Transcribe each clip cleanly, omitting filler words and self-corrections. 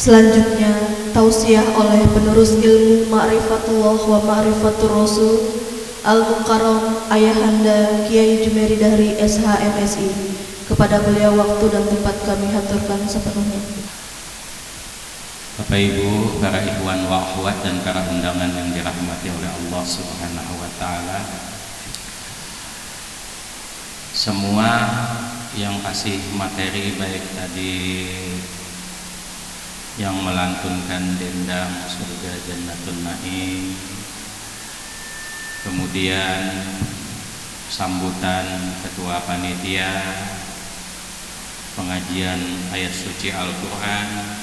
Selanjutnya, tausiah oleh penerus ilmu Ma'rifatullah wa Ma'rifatur Rasul Al-Mukarram Ayahanda Kiai Jumeri Dahri SHMSI. Kepada beliau waktu dan tempat kami haturkan sepenuhnya. Bapak Ibu, para ikhwan wa akhwat dan para undangan yang dirahmati oleh Allah Subhanahu wa taala. Semua yang kasih materi, baik tadi yang melantunkan dendang surga Jannatun Naim, kemudian sambutan ketua panitia pengajian ayat suci Al-Quran,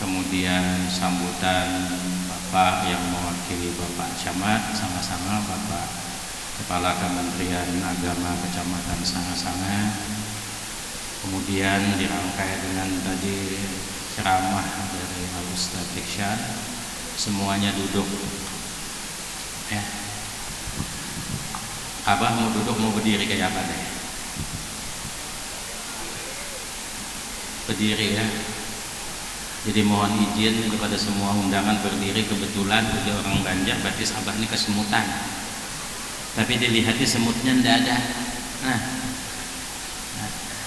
kemudian sambutan Bapak yang mewakili Bapak Camat Sanga-Sanga, Bapak Kepala Kementerian Agama Kecamatan Sanga-Sanga, kemudian dirangkai dengan tadi ceramah dari Al-Ustaz Iksan. Semuanya duduk ya. Abah mau duduk mau berdiri kayak apa deh? Berdiri ya. Jadi mohon izin kepada semua undangan berdiri. Kebetulan bagi orang Banjar berarti Abah ini kesemutan, tapi dilihatnya semutnya ndak ada. Nah,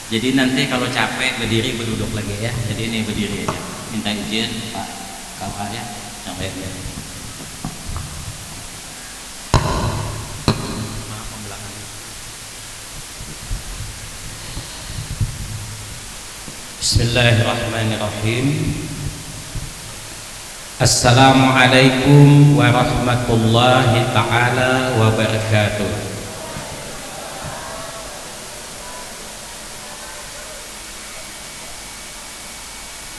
jadi nanti kalau capek berdiri berduduk lagi ya. Jadi ini berdiri aja. Minta izin Pak Kapal ya, sampai ini. Bismillahirrahmanirrahim. Assalamualaikum warahmatullahi ta'ala wabarakatuh.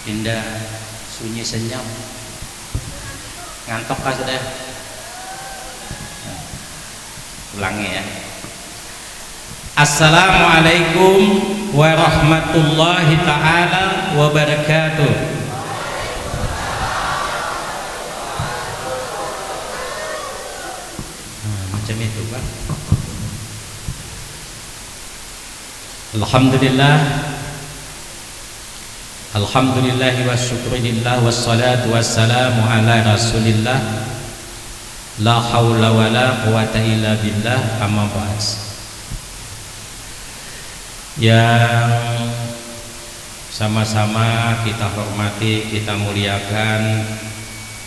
Indah, sunyi senyap. Ngantuk kah sudah? Ulangi ya. Assalamualaikum warahmatullahi ta'ala wabarakatuh. Macam itu Pak. Alhamdulillah, alhamdulillahi wa syukurillah wassalatu wassalamu ala rasulillah, la hawla wa la quwata illa billah, amma ba'd. Yang sama-sama kita hormati, kita muliakan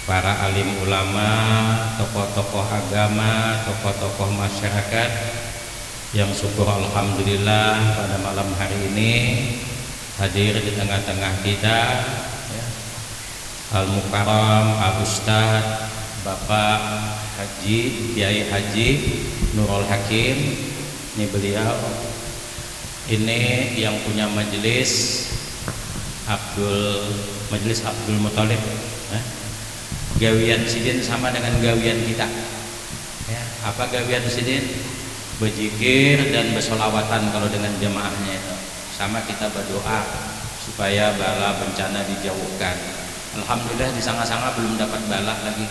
para alim ulama, tokoh-tokoh agama, tokoh-tokoh masyarakat yang syukur alhamdulillah pada malam hari ini hadir di tengah-tengah kita ya. Al-Mukarram Al-Ustaz Bapak Haji Kiai Haji Nurul Hakim, ini beliau. Ini yang punya majelis Abdul Muthalib gawian sidin sama dengan gawian kita ya. Apa gawian sidin? Berzikir dan bersolawatan. Kalau dengan jemaahnya itu sama, kita berdoa supaya bala bencana dijauhkan. Alhamdulillah di Sanga-Sanga belum dapat bala lagi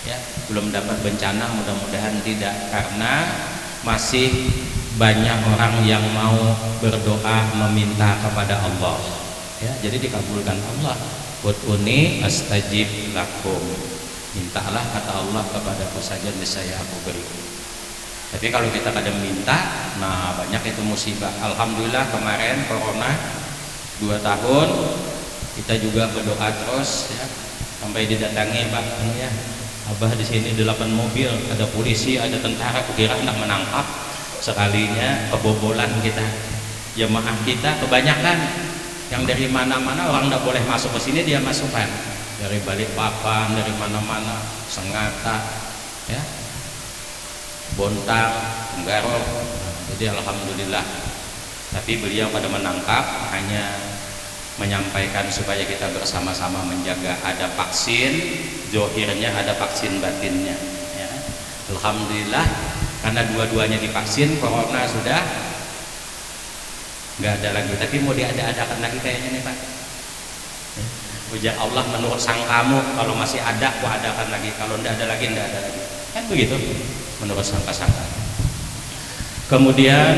ya, belum dapat bencana, mudah-mudahan tidak, karena masih banyak orang yang mau berdoa meminta kepada Allah ya, jadi dikabulkan Allah. Ud'uni astajib lakum, mintalah kata Allah kepadaku saja niscaya aku beri. Tapi kalau kita kadang minta, nah banyak itu musibah. Alhamdulillah kemarin corona 2 tahun kita juga berdoa terus ya, sampai didatangi Pak ya, Abah di sini 8 mobil, ada polisi, ada tentara, kira nak menangkap. Sekalinya kebobolan kita, jemaah kita kebanyakan yang dari mana-mana, orang tidak boleh masuk ke sini dia masukkan dari Balikpapan, dari mana-mana, Sengata ya, Bontang, Tenggarong. Jadi alhamdulillah. Tapi beliau pada menangkap, hanya menyampaikan supaya kita bersama-sama menjaga. Ada vaksin zohirnya, ada vaksin batinnya ya. Alhamdulillah, karena dua-duanya divaksin, corona sudah nggak ada lagi. Tapi mau diada-adakan lagi kayaknya nih Pak. Ujar Allah menurut sangkamu, kalau masih ada aku adakan lagi, kalau tidak ada lagi tidak ada lagi, kan begitu menurut sangka-sangka. Kemudian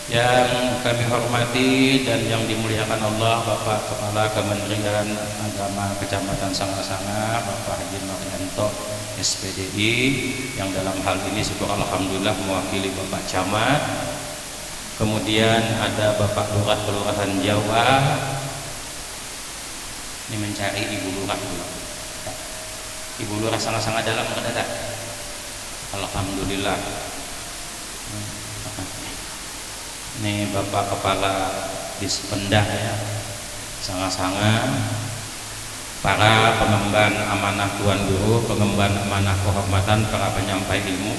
Yang kami hormati dan yang dimuliakan Allah, Bapak Kepala Kementerian Agama Kecamatan Sanga-Sanga, Bapak Haji Maryanto SPDI, yang dalam hal ini syukur alhamdulillah mewakili Bapak Camat. Kemudian ada Bapak Lurah Kelurahan Jawa. Ini mencari Ibu Lurah dulu. Ibu Lurah Sanga-Sanga dalam ada. Alhamdulillah. Ini Bapak Kepala Dispendah ya, Sanga-Sanga, para pengemban amanah Tuan Guru, pengemban amanah kehormatan, para penyampai ilmu.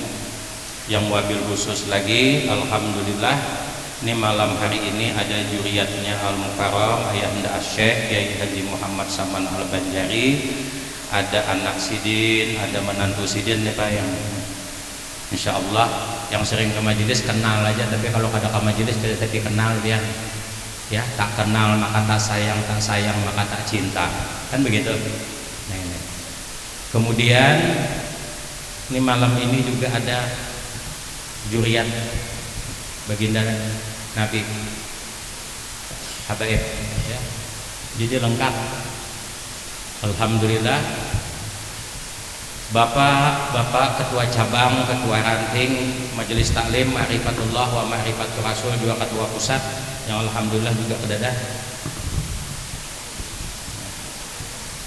Yang wabil khusus lagi, alhamdulillah, ini malam hari ini ada juriatnya Al-Mukarram Ayahanda Syekh Kiai Haji Muhammad Saman Al-Banjari, ada anak Sidin, ada menantu Sidin nih Pak, yang insya Allah yang sering ke majelis kenal aja, tapi kalau kada ke majelis tapi kenal dia ya, tak kenal maka tak sayang maka tak cinta, kan begitu. Nah, ini. Kemudian ini malam ini juga ada juriat baginda Nabi Habaib ya, jadi lengkap alhamdulillah. Bapak Ketua Cabang, Ketua Ranting, Majelis Taklim, Ma'rifatullah wa Ma'rifatul Rasul, juga Ketua Pusat, yang alhamdulillah juga kedadah.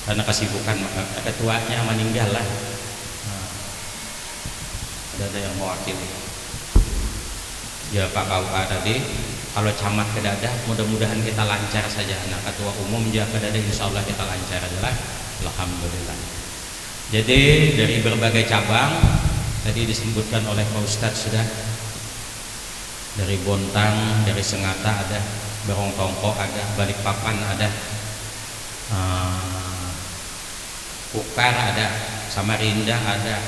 Karena kesibukan, maka ketuanya meninggal lah. Ada yang mewakili. Ya Pak KUA tadi, kalau camat kedadah, mudah-mudahan kita lancar saja. Nah Ketua Umum juga kedadah, insya Allah kita lancar adalah, alhamdulillah. Jadi dari berbagai cabang tadi disebutkan oleh Pak Ustadz sudah, dari Bontang, dari Sengata ada, Berong Tongko ada, Balikpapan ada, Ukar ada, Samarinda ada,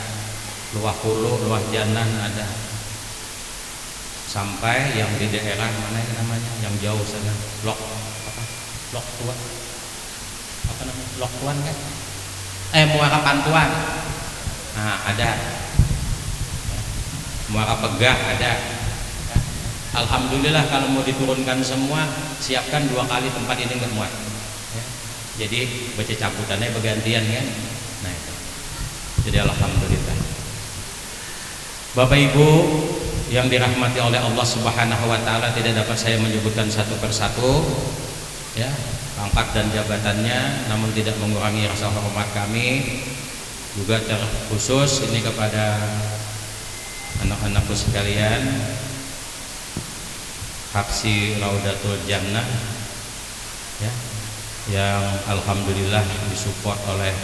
Luah Hulu, Luah Janan ada, sampai yang di daerah mana itu namanya, yang jauh sana, Lok Tuan, apa namanya, Lok Tuan kan? Muara Pantuan, nah ada, Muara Pegah ada. Alhamdulillah kalau mau diturunkan semua, siapkan 2 kali, tempat ini nggak muat. Jadi baca cabutannya bergantian kan. Nah itu. Jadi alhamdulillah. Bapak Ibu yang dirahmati oleh Allah Subhanahu Wa Taala, tidak dapat saya menyebutkan satu persatu, ya. Pangkat dan jabatannya, namun tidak mengurangi rasa hormat kami juga terkhusus ini kepada anak-anakku sekalian, Habsi Raudatul Jannah ya, yang alhamdulillah disupport oleh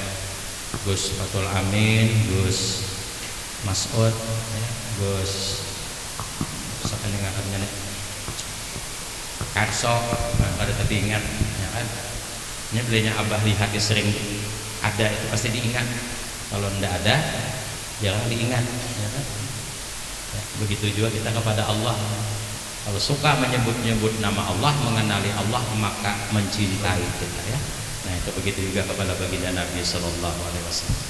Gus Fatul Amin, Gus Mas'ud ya, Gus Karso, ada tadi ingat ya kan? Ini belinya Abah lihat sering ada, itu pasti diingat. Kalau tidak ada jangan diingat ya kan? Ya, begitu juga kita kepada Allah, kalau suka menyebut-nyebut nama Allah, mengenali Allah, maka mencintai kita ya. Nah itu begitu juga kepada baginda Nabi Sallallahu Alaihi Wasallam.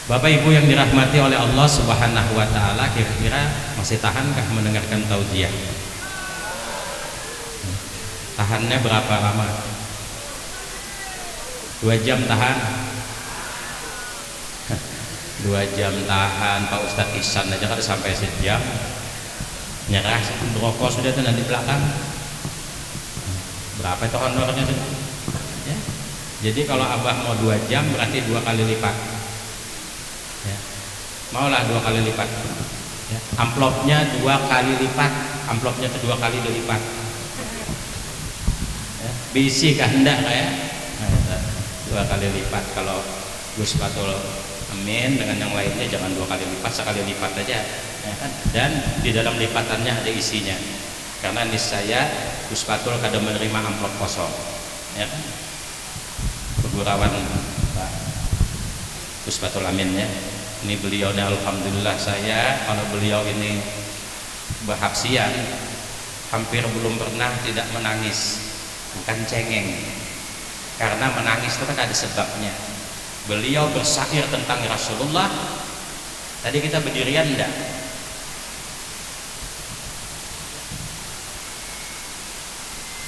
Bapak Ibu yang dirahmati oleh Allah Subhanahu Wa Taala, kira-kira masih tahankah mendengarkan tausiah? Tahannya berapa lama? 2 jam tahan? 2 jam tahan. Pak Ustadz Ihsan aja kan sampai sejam, nyerah, rokok sudah tuh nanti belakang. Berapa itu honornya tuh? Ya. Jadi kalau Abah mau 2 jam berarti 2 kali lipat ya. Maulah 2 kali lipat ya. Amplopnya 2 kali lipat, amplopnya itu 2 kali dilipat ya. Bisi kehendak ya. Nah, 2 kali lipat. Kalau Gus Fatul Amin dengan yang lainnya jangan 2 kali lipat, sekali lipat aja ya kan? Dan di dalam lipatannya ada isinya, karena niscaya Gus Fatul kadang menerima amplop kosong ya kan? Kegurawan Pak Gus Fatul Amin ya. Ini beliaunya alhamdulillah, saya kalau beliau ini berhaksian hampir belum pernah tidak menangis, bukan cengeng, karena menangis itu kan ada sebabnya. Beliau bersair tentang Rasulullah. Tadi kita berdirian enggak?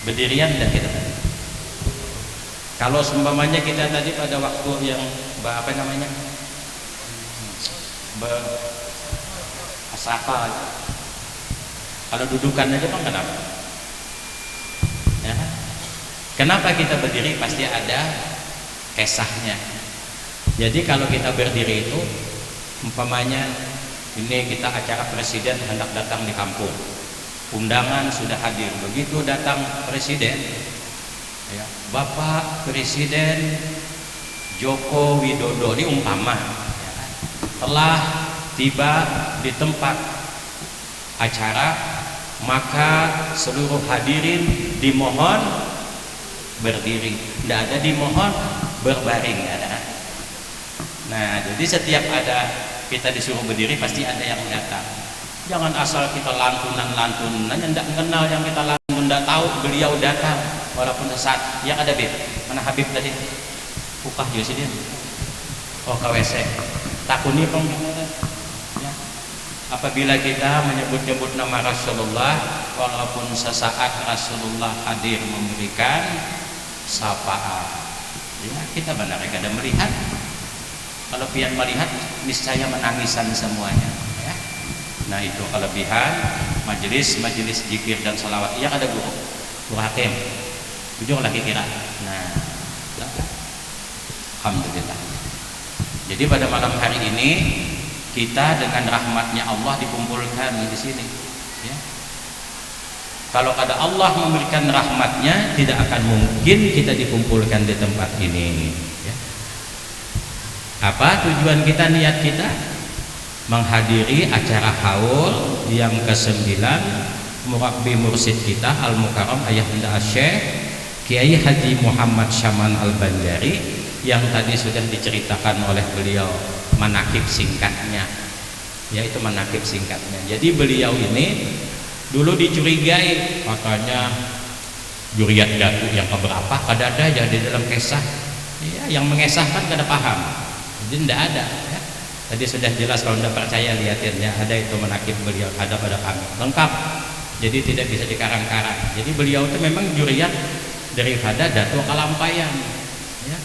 Berdirian tidak kita tadi? Kalau seumpamanya kita tadi pada waktu yang apa namanya asapa, kalau dudukan aja bang kenapa? Ya. Kenapa kita berdiri? Pasti ada kisahnya. Jadi kalau kita berdiri itu umpamanya ini kita acara presiden hendak datang di kampung, undangan sudah hadir, begitu datang presiden ya, Bapak Presiden Joko Widodo ini umpama ya, telah tiba di tempat acara, maka seluruh hadirin dimohon berdiri, tidak ada dimohon berbaring, ada. Nah, jadi setiap ada kita disuruh berdiri pasti ada yang datang. Jangan asal kita lantunan, tidak kenal yang kita lantun, tidak tahu beliau datang walaupun sesaat. Yang ada Bib, mana Habib tadi? Upah juga sih dia. Oh KWC. Takuni pun ya. Apabila kita menyebut-nyebut nama Rasulullah, walaupun sesaat Rasulullah hadir memberikan sapaan, ya kita benar kada melihat. Kalau pian melihat, niscaya menangisan semuanya. Ya. Nah itu kelebihan majelis zikir dan salawat. Yang ada guru hakim, ujung lagi kira. Nah, alhamdulillah. Jadi pada malam hari ini kita dengan rahmatnya Allah dikumpulkan di sini. Ya. Kalau ada Allah memberikan rahmatnya, tidak akan mungkin kita dikumpulkan di tempat ini. Ya. Apa tujuan kita, niat kita? Menghadiri acara haul yang ke-9 Murabbi Mursid kita Al-Mukarram Ayahanda Syekh Kiai Haji Muhammad Syaman Al-Banjari, yang tadi sudah diceritakan oleh beliau manakib singkatnya, yaitu manakib singkatnya. Jadi beliau ini dulu dicurigai katanya juriat datu yang keberapa, kada ada ya di dalam kisah ya, yang mengesahkan kada paham. Jadi tidak ada ya. Tadi sudah jelas, kalau tidak percaya lihatin ya, ada itu manakib beliau, ada pada kami lengkap, jadi tidak bisa dikarang-karang. Jadi beliau itu memang juriat daripada Datuk Kalampayan ya.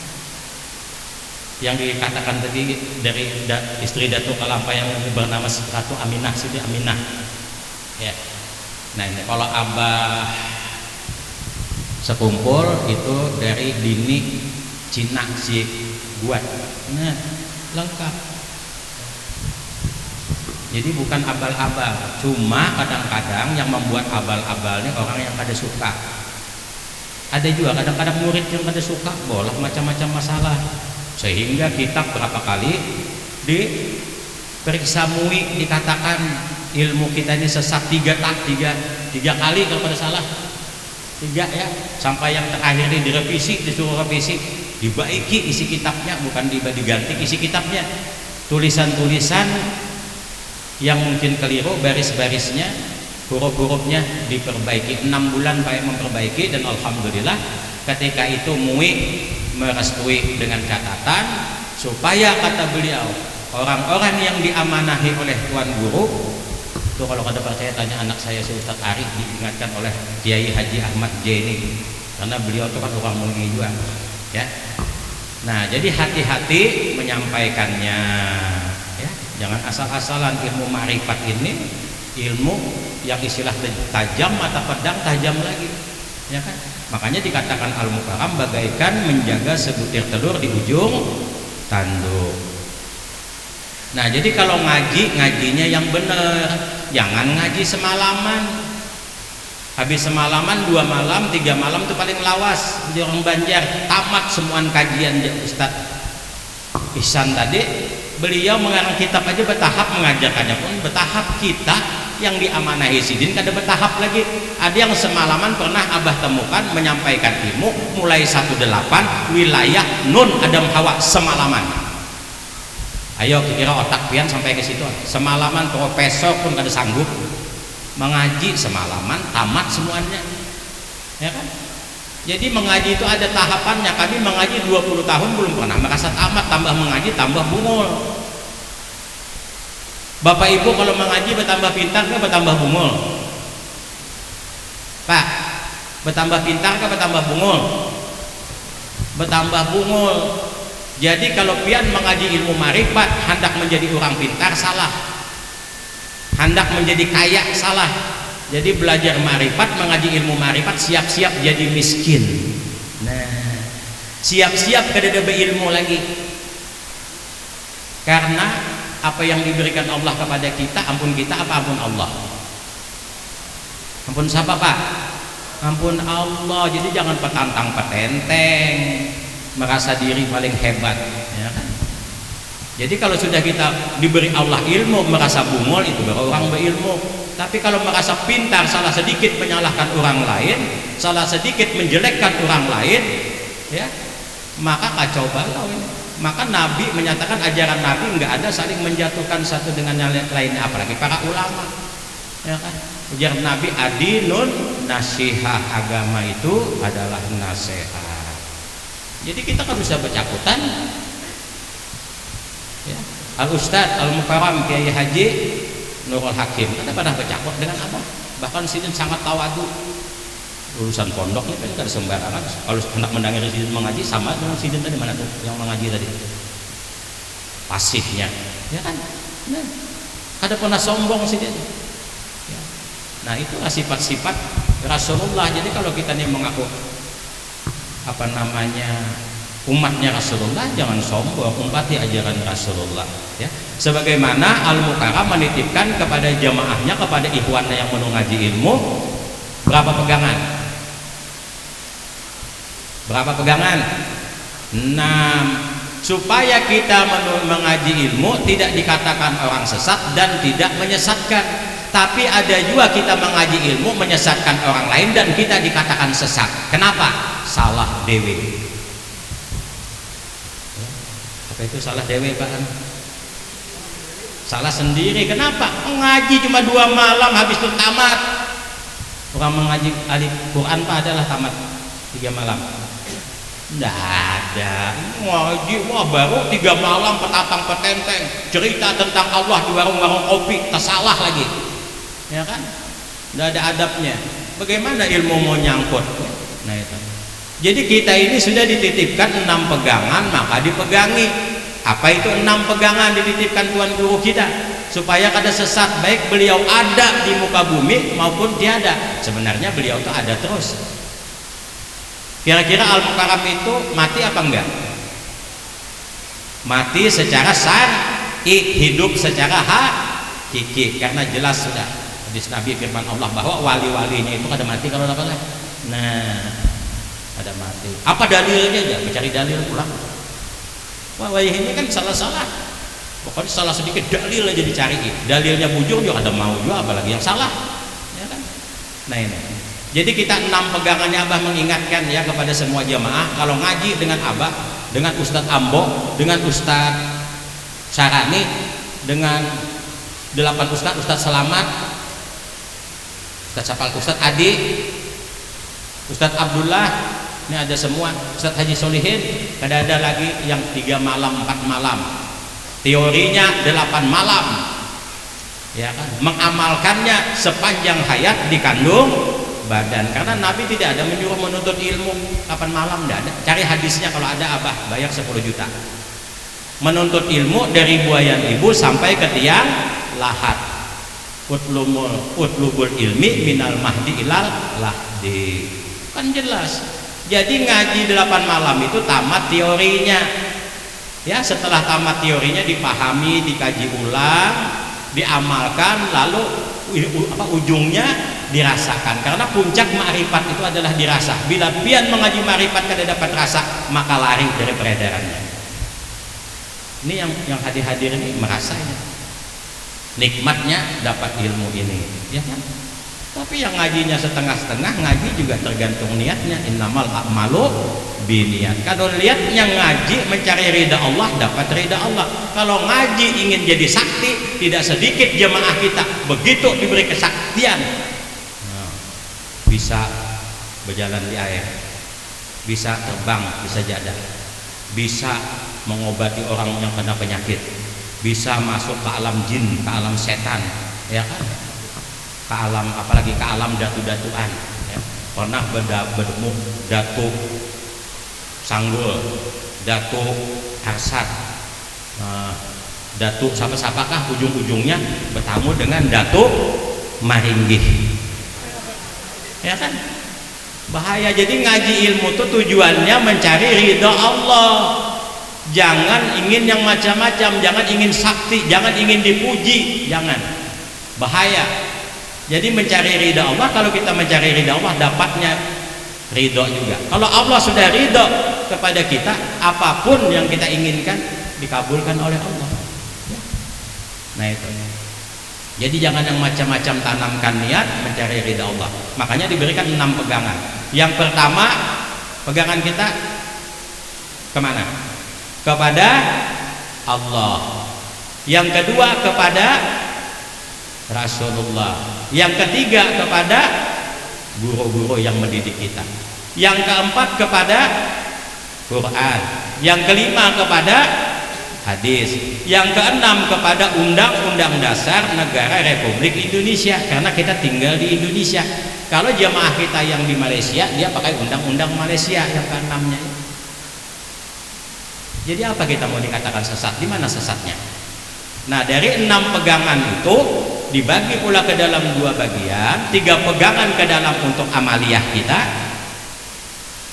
Yang dikatakan tadi dari istri Datuk Kalampayan yang bernama Ratu Aminah, Siti Aminah ya. Nah ini kalau Abah sekumpul itu dari Dini Cina si Guat. Nah lengkap. Jadi bukan abal-abal, cuma kadang-kadang yang membuat abal-abal ini orang yang kada suka. Ada juga kadang-kadang murid yang kada suka, bolah macam-macam masalah, sehingga kitab berapa kali diperiksa MUI, dikatakan ilmu kita ini sesat tiga kali kalau pada salah, 3 ya, sampai yang terakhir ini direvisi, disuruh revisi, dibaiki isi kitabnya, bukan diganti isi kitabnya, tulisan-tulisan yang mungkin keliru, baris-barisnya, huruf-hurufnya diperbaiki. 6 bulan Pak memperbaiki, dan alhamdulillah ketika itu MUI merestui dengan catatan supaya, kata beliau, orang-orang yang diamanahi oleh Tuan Guru itu, kalau kada percaya tanya anak saya si Ustaz Arif, diingatkan oleh Kiai Haji Ahmad Jeni, karena beliau itu kan orang MUI juga ya. Nah jadi hati-hati menyampaikannya ya. Jangan asal-asalan. Ilmu ma'rifat ini ilmu yang istilah tajam, mata pedang tajam lagi ya kan. Makanya dikatakan Al-Mukarram bagaikan menjaga sebutir telur di ujung tanduk. Nah jadi kalau ngajinya yang benar, jangan ngaji semalaman. Habis semalaman, 2 malam, 3 malam itu paling lawas. Jadi orang Banjar tamat semuaan kajian ya Ustaz Ihsan tadi. Beliau mengarang kitab aja bertahap, mengajarkannya pun bertahap. Kita yang diamanahi sidin kada bertahap lagi. Ada yang semalaman pernah Abah temukan menyampaikan ilmu mulai 18 wilayah Nun Adam Hawa semalaman. Ayo kira otak pian sampai ke situ. Semalaman profesor pun kada sanggup mengaji semalaman, tamat semuanya ya kan. Jadi mengaji itu ada tahapannya. Kami mengaji 20 tahun belum pernah merasa tamat, tambah mengaji tambah bungul. Bapak Ibu kalau mengaji bertambah pintar ke bertambah bungul? Pak, Bertambah pintar ke bertambah bungul? Bertambah bungul. Jadi kalau pian mengaji ilmu marifat hendak menjadi orang pintar, salah. Hendak menjadi kaya, salah. Jadi belajar marifat, mengaji ilmu marifat, siap-siap jadi miskin. Nah, siap-siap kada berilmu lagi. Karena apa yang diberikan Allah kepada kita, ampun kita apa ampun Allah? Ampun siapa Pak? Ampun Allah. Jadi jangan petantang petenteng, merasa diri paling hebat, ya kan? Jadi kalau sudah kita diberi Allah ilmu merasa bungul, itu baru orang berilmu. Tapi kalau merasa pintar, salah sedikit menyalahkan orang lain, salah sedikit menjelekkan orang lain, ya, maka kacau balau ini. Maka Nabi menyatakan ajaran Nabi nggak ada saling menjatuhkan satu dengan yang lainnya, apalagi para ulama, ya kan? Ujar Nabi, adinun nasihah, agama itu adalah nasihat. Jadi kita kan bisa bercakutan, ya. Al Ustadz Al Mukarram Kiai Haji Nurul Hakim kan pernah bercakap dengan abah, bahkan sidin sangat tawadu. Lulusan pondok ini kan tidak sembarangan. Kalau hendak mendengar sidin mengaji sama dengan sidin tadi, mana tuh yang mengaji tadi, pasifnya, ya kan? Nah, kada pernah sombong sidin. Ya. Nah, itulah sifat-sifat Rasulullah. Jadi kalau kita nih mengaku apa namanya umatnya Rasulullah, jangan sombong, umpati ajaran Rasulullah, ya. Sebagaimana Al-Mukarram menitipkan kepada jamaahnya, kepada ikhwannya yang mau ngaji ilmu, berapa pegangan? Berapa pegangan? 6. Supaya kita mengaji ilmu tidak dikatakan orang sesat dan tidak menyesatkan. Tapi ada juga kita mengaji ilmu menyesatkan orang lain dan kita dikatakan sesat. Kenapa? Salah dewe. Apa itu salah dewe Pak? Salah sendiri. Kenapa? Mengaji cuma 2 malam habis itu tamat. Orang mengaji alif Quran Pak adalah tamat 3 malam. Nggak ada. Ngaji wah baru 3 malam petantang petenteng, cerita tentang Allah di warung-warung kopi, tersalah lagi, ya kan? Nggak ada adabnya. Bagaimana ilmu mau nyangkut? Nah itu. Jadi kita ini sudah dititipkan 6 pegangan, maka dipegangi. Apa itu 6 pegangan dititipkan Tuhan Guru kita? Supaya kada sesat, baik beliau ada di muka bumi maupun tiada. Sebenarnya beliau itu ada terus. Kira-kira Al-Mukarram itu mati apa enggak? Mati secara syar'i, hidup secara hakiki, karena jelas sudah hadis Nabi firman Allah bahwa wali-walinya itu kada mati kalau apa enggak? Nah, ada mati. Apa dalilnya? Ya, mencari dalil pulang. Wah, ini kan salah-salah. Pokoknya salah sedikit dalil aja dicari. Dalilnya bujur juga ada mau juga, apalagi yang salah. Ya kan? Nah ini. Jadi kita 6 pegangannya Abah mengingatkan ya kepada semua jamaah, kalau ngaji dengan Abah, dengan Ustadz Ambo, dengan Ustadz Sarani, dengan 8 Ustadz, Ustadz Selamat, Ustadz Sapal, Ustadz Adi, Ustadz Abdullah, ini ada semua, Ustadz Haji Solihin, kada ada lagi yang 3 malam, 4 malam, teorinya 8 malam, ya kan? Mengamalkannya sepanjang hayat dikandung badan, karena Nabi tidak ada menyuruh menuntut ilmu 8 malam, tidak ada. Cari hadisnya, kalau ada Abah bayar 10 juta. Menuntut ilmu dari buayan ibu sampai ke tiang lahat. Utlubul ilmi minal mahdi ilal lahdi, kan jelas. Jadi ngaji 8 malam itu tamat teorinya, ya. Setelah tamat teorinya dipahami, dikaji ulang, diamalkan, lalu ujungnya dirasakan. Karena puncak ma'rifat itu adalah dirasa. Bila pian mengaji ma'rifat kada dapat rasa, maka lari dari peredarannya. Ini yang hadir-hadir ini merasanya, nikmatnya dapat ilmu ini, ya kan? Tapi yang ngajinya setengah-setengah, ngaji juga tergantung niatnya. Innamal a'malu biniat. Kalau lihatnya ngaji mencari ridha Allah, dapat ridha Allah. Kalau ngaji ingin jadi sakti, tidak sedikit jemaah kita begitu diberi kesaktian, bisa berjalan di air, bisa terbang, bisa jadah, bisa mengobati orang yang kena penyakit, bisa masuk ke alam jin, ke alam setan, ya kan? Ke alam, apalagi ke alam datu-datuan, ya. pernah bertemu Datuk Sanggul, Datuk Arsat, Datuk siapa-siapakah ujung-ujungnya bertemu dengan Datuk Maringgih, ya kan? Bahaya. Jadi ngaji ilmu itu tujuannya mencari ridha Allah. Jangan ingin yang macam-macam, jangan ingin sakti, jangan ingin dipuji, jangan. Bahaya. Jadi mencari ridha Allah, kalau kita mencari ridha Allah dapatnya ridha juga. Kalau Allah sudah ridha kepada kita, apapun yang kita inginkan dikabulkan oleh Allah. Nah itu. Jadi jangan yang macam-macam, tanamkan niat mencari ridha Allah. Makanya diberikan 6 pegangan. Yang pertama, pegangan kita kemana? Kepada Allah. Yang kedua kepada Rasulullah. Yang ketiga kepada guru-guru yang mendidik kita. Yang keempat kepada Quran. Yang kelima kepada hadis. Yang keenam kepada Undang-Undang Dasar Negara Republik Indonesia, karena kita tinggal di Indonesia. Kalau jamaah kita yang di Malaysia, dia pakai Undang-Undang Malaysia yang keenamnya. Jadi apa kita mau dikatakan sesat? Di mana sesatnya? Nah, dari 6 pegangan itu dibagi pula ke dalam 2 bagian. 3 pegangan ke dalam untuk amaliyah kita,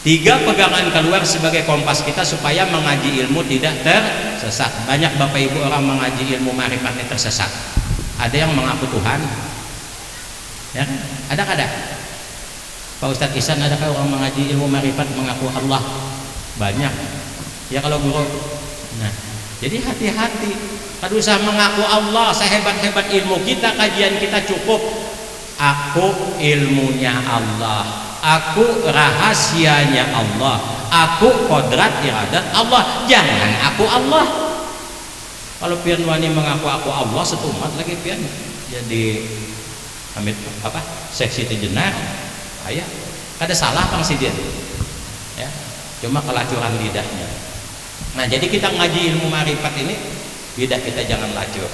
3 pegangan keluar sebagai kompas kita supaya mengaji ilmu tidak tersesat. Banyak bapak ibu orang mengaji ilmu marifatnya tersesat. Ada yang mengaku Tuhan, ya, ada. Pak Ustadz Ihsan, adakah orang mengaji ilmu marifat mengaku Allah? Banyak. Ya kalau guru. Nah, jadi hati-hati. Kalau usah mengaku Allah, sehebat-hebat ilmu kita, kajian kita cukup. Aku ilmunya Allah, aku rahasianya Allah, aku kodrat iradat Allah. Jangan aku Allah. Kalau pian wani mengaku aku Allah, setumat lagi pian jadi amit apa seksi jenar ayah kada salah bang si dia, ya, cuma kelacuran lidahnya. Nah, jadi kita ngaji ilmu marifat ini, lidah kita jangan lacur.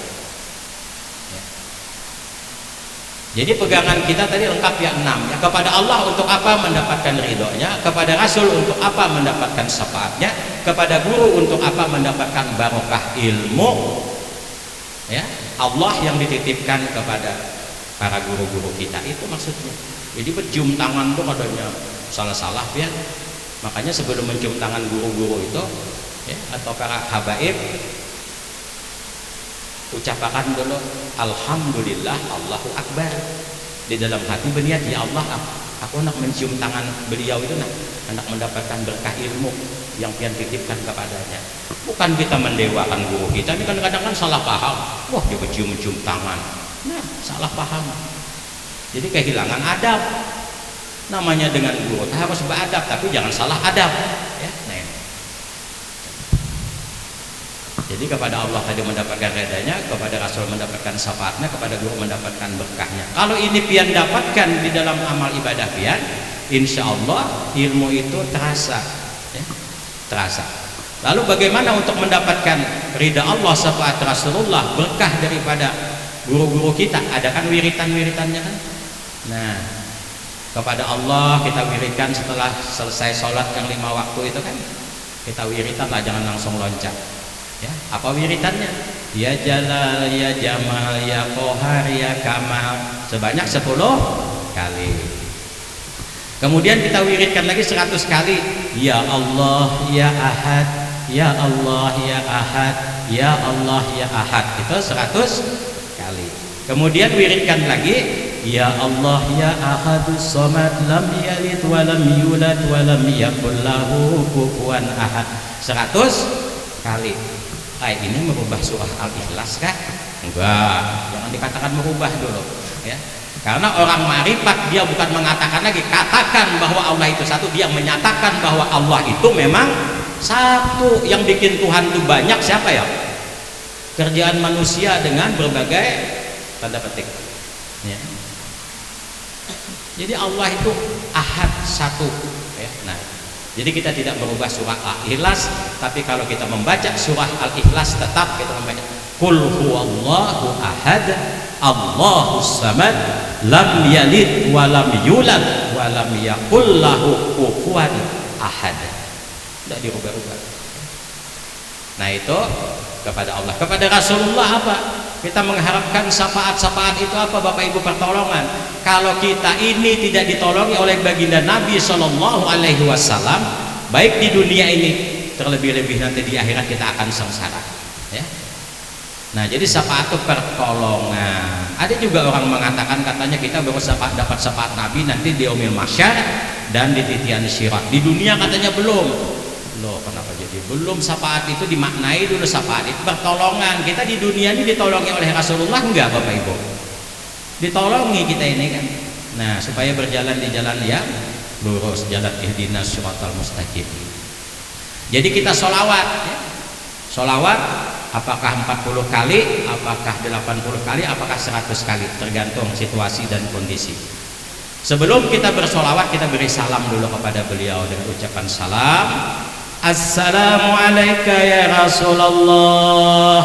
Jadi pegangan kita tadi lengkap ya 6. Ya, kepada Allah untuk apa? Mendapatkan ridhonya. Kepada Rasul untuk apa? Mendapatkan syafaatnya. Kepada guru untuk apa? Mendapatkan barokah ilmu. Ya, Allah yang dititipkan kepada para guru-guru kita, itu maksudnya. Jadi bercium tangan tuh adanya salah-salah ya. Makanya sebelum mencium tangan guru-guru itu, ya, atau para habaib, ucapkan dulu alhamdulillah, Allahu akbar. Di dalam hati berniat, ya Allah, aku nak mencium tangan beliau itu, nak mendapatkan berkah ilmu yang pian titipkan kepadanya. Bukan kita mendewakan guru kita. Ini kan kadang-kadang salah paham. Wah, dia bercium-cium tangan. Nah, salah paham. Jadi kehilangan adab. Namanya dengan guru harus beradab, tapi jangan salah adab, ya. Nah, jadi kepada Allah tadi mendapatkan redanya, kepada Rasul mendapatkan syafaatnya, kepada guru mendapatkan berkahnya. Kalau ini pian dapatkan di dalam amal ibadah pian, insya Allah ilmu itu terasa, ya, terasa. Lalu bagaimana untuk mendapatkan ridha Allah, syafaat Rasulullah, berkah daripada guru-guru kita? Ada kan wiritan-wiritannya kan? Nah, kepada Allah kita wirikan setelah selesai sholat yang 5 waktu itu kan, kita wiritan lah, jangan langsung loncat. Ya, apa wiritannya? Ya Jalal, ya Jamal, ya Qahar, ya Kamal, sebanyak 10 kali. Kemudian kita wiridkan lagi 100 kali. Ya Allah, ya Ahad, ya Allah, ya Ahad, ya Allah, ya Ahad. Itu 100 kali. Kemudian wiridkan lagi, ya Allah, ya Ahadus Samad, lam yalid wa lam yulad wa lam yakul lahu kufuwan ahad. 100 kali. Ini merubah surah Al-Ikhlas kah? Enggak, jangan dikatakan merubah dulu, ya. Karena orang marifat dia bukan mengatakan lagi, katakan bahwa Allah itu satu, dia menyatakan bahwa Allah itu memang satu. Yang bikin Tuhan itu banyak siapa ya? Kerjaan manusia dengan berbagai tanda petik, ya. Jadi Allah itu ahad, satu, ya. Nah, jadi kita tidak merubah surah Al-Ikhlas, tapi kalau kita membaca surah Al-Ikhlas tetap kita membaca Qul huwallahu ahad, Allahus samad, lam yalid wa lam yulad wa wa lam yakul lahu kufuwan ahad. Tidak dirubah-ubah. Nah itu kepada Allah. Kepada Rasulullah apa? Kita mengharapkan syafaat-syafaat itu apa Bapak Ibu? Pertolongan. Kalau kita ini tidak ditolongi oleh baginda Nabi Shallallahu Alaihi Wasallam, baik di dunia ini, terlebih-lebih nanti di akhirat kita akan sengsara. Ya. Nah jadi syafaat itu pertolongan. Ada juga orang mengatakan katanya kita baru dapat syafaat Nabi nanti di yaumil mahsyar dan di titian syirat. Di dunia katanya belum. Loh kenapa jadi belum? Syafaat itu dimaknai dulu, syafaat itu pertolongan. Kita di dunia ini ditolongi oleh Rasulullah enggak Bapak Ibu? Ditolongi kita ini kan. Nah supaya berjalan di jalan yang lurus, jalan ihdinas syiratal mustaqim. Jadi kita sholawat ya. Sholawat apakah 40 kali, apakah 80 kali, apakah 100 kali, tergantung situasi dan kondisi. Sebelum kita bersolawat, kita beri salam dulu kepada beliau dengan ucapan salam. Assalamualaikum ya Rasulullah,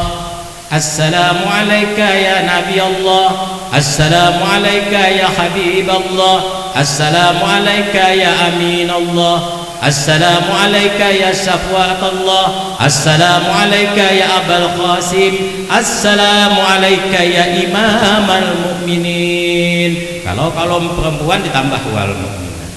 Assalamualaikum ya Nabi Allah, Assalamualaikum ya Habib Allah, Assalamualaikum ya Amin Allah, Assalamualaikum ya Safwat Allah, Assalamualaikum ya Abul Qasim, Assalamualaikum ya Imam al-Mu'minin. Kalau perempuan ditambah wal mu'minin.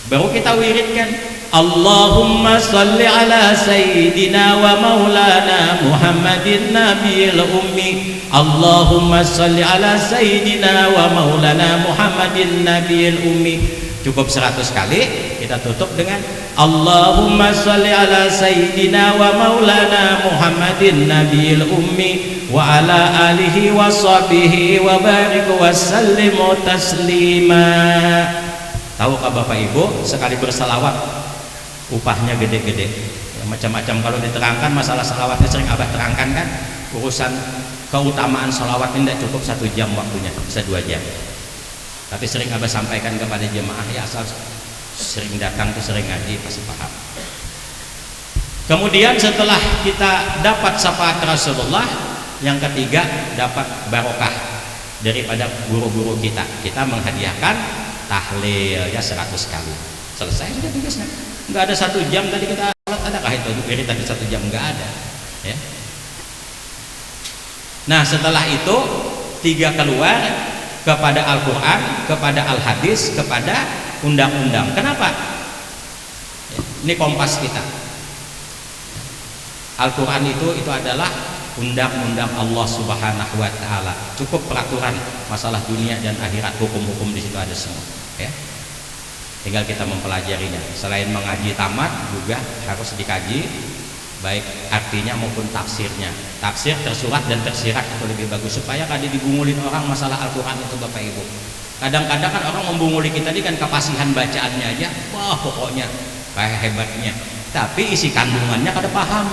Baru kita wiridkan Allahumma salli ala sayyidina wa maulana Muhammadin nabiyil ummi. Allahumma salli ala sayyidina wa maulana Muhammadin nabiyil ummi. Cukup 100 kali, kita tutup dengan Allahumma salli ala sayyidina wa maulana Muhammadin nabiyil ummi wa ala alihi wa sahbihi wa barik wa sallimu taslima. Tahukah Bapak Ibu, sekali bersalawat upahnya gede-gede ya, macam-macam. Kalau diterangkan masalah salawatnya sering Abah terangkan kan, urusan keutamaan salawat ini tidak cukup 1 jam waktunya, bisa 2 jam. Tapi sering Abah sampaikan kepada jemaah ya, asal sering datang tuh sering ngaji pasti paham. Kemudian setelah kita dapat syafaat Rasulullah, yang ketiga dapat barokah daripada guru-guru kita. Kita menghadiahkan tahlil ya 100 kali. Selesai sudah tugasnya. Enggak ada 1 jam tadi kita sholat, adakah itu beri tadi 1 jam? Enggak ada ya. Nah setelah itu 3 keluar kepada Al-Quran, kepada Al-Hadis, kepada undang-undang. Kenapa? Ini kompas kita. Al-Quran itu adalah undang-undang Allah Subhanahu wa Ta'ala. Cukup peraturan masalah dunia dan akhirat, hukum-hukum di situ ada semua ya. Tinggal kita mempelajarinya. Selain mengaji tamat juga harus dikaji, baik artinya maupun tafsirnya. Tafsir tersurat dan tersirat itu lebih bagus, supaya kada dibungulin orang masalah Al-Quran itu Bapak Ibu. Kadang-kadang kan orang membunguli kita ini kan kepasihan bacaannya aja, wah pokoknya kayak hebatnya, tapi isi kandungannya kada paham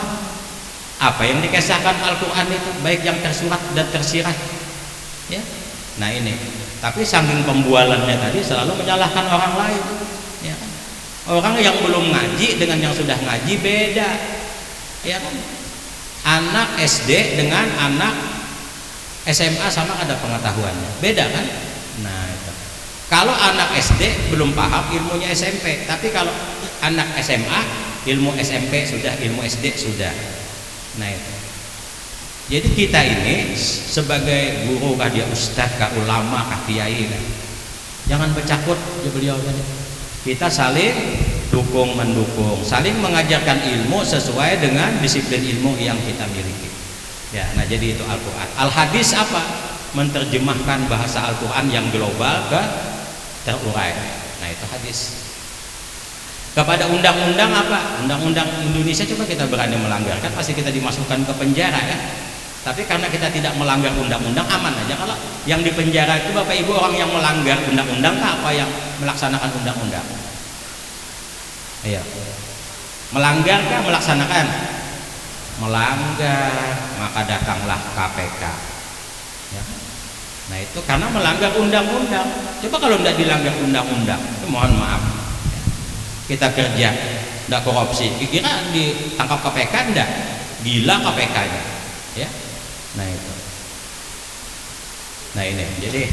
apa yang dikisahkan Al-Quran itu, baik yang tersurat dan tersirat ya. Nah ini, tapi saking pembualannya tadi selalu menyalahkan orang lain ya kan? Orang yang belum ngaji dengan yang sudah ngaji beda ya kan. Anak SD dengan anak SMA sama ada pengetahuannya beda kan. Nah itu. Kalau anak SD belum paham ilmunya SMP, tapi kalau anak SMA ilmu SMP sudah, ilmu SD sudah. Nah itu. Jadi kita ini sebagai guru, kah dia ustadz, kah ulama, kah kiai kan, jangan bercakut ya beliau tadi. Kita saling dukung mendukung, saling mengajarkan ilmu sesuai dengan disiplin ilmu yang kita miliki. Ya, nah jadi itu Al-Quran. Al-Hadis apa? Menerjemahkan bahasa Al-Quran yang global ke terurai. Nah itu hadis. Kepada undang-undang apa? Undang-undang Indonesia coba kita berani melanggar, kan pasti kita dimasukkan ke penjara kan. Tapi karena kita tidak melanggar undang-undang, aman aja. Kalau yang di penjara itu Bapak Ibu orang yang melanggar undang-undang, apa yang melaksanakan undang-undang? Iya. Melanggar kah melaksanakan? Melanggar, maka datanglah KPK. Ya. Nah itu karena melanggar undang-undang. Coba kalau tidak dilanggar undang-undang, itu mohon maaf. Kita kerja, tidak korupsi, kira ditangkap KPK enggak? Gila KPK-nya. Ya. Nah itu. Nah ini, jadi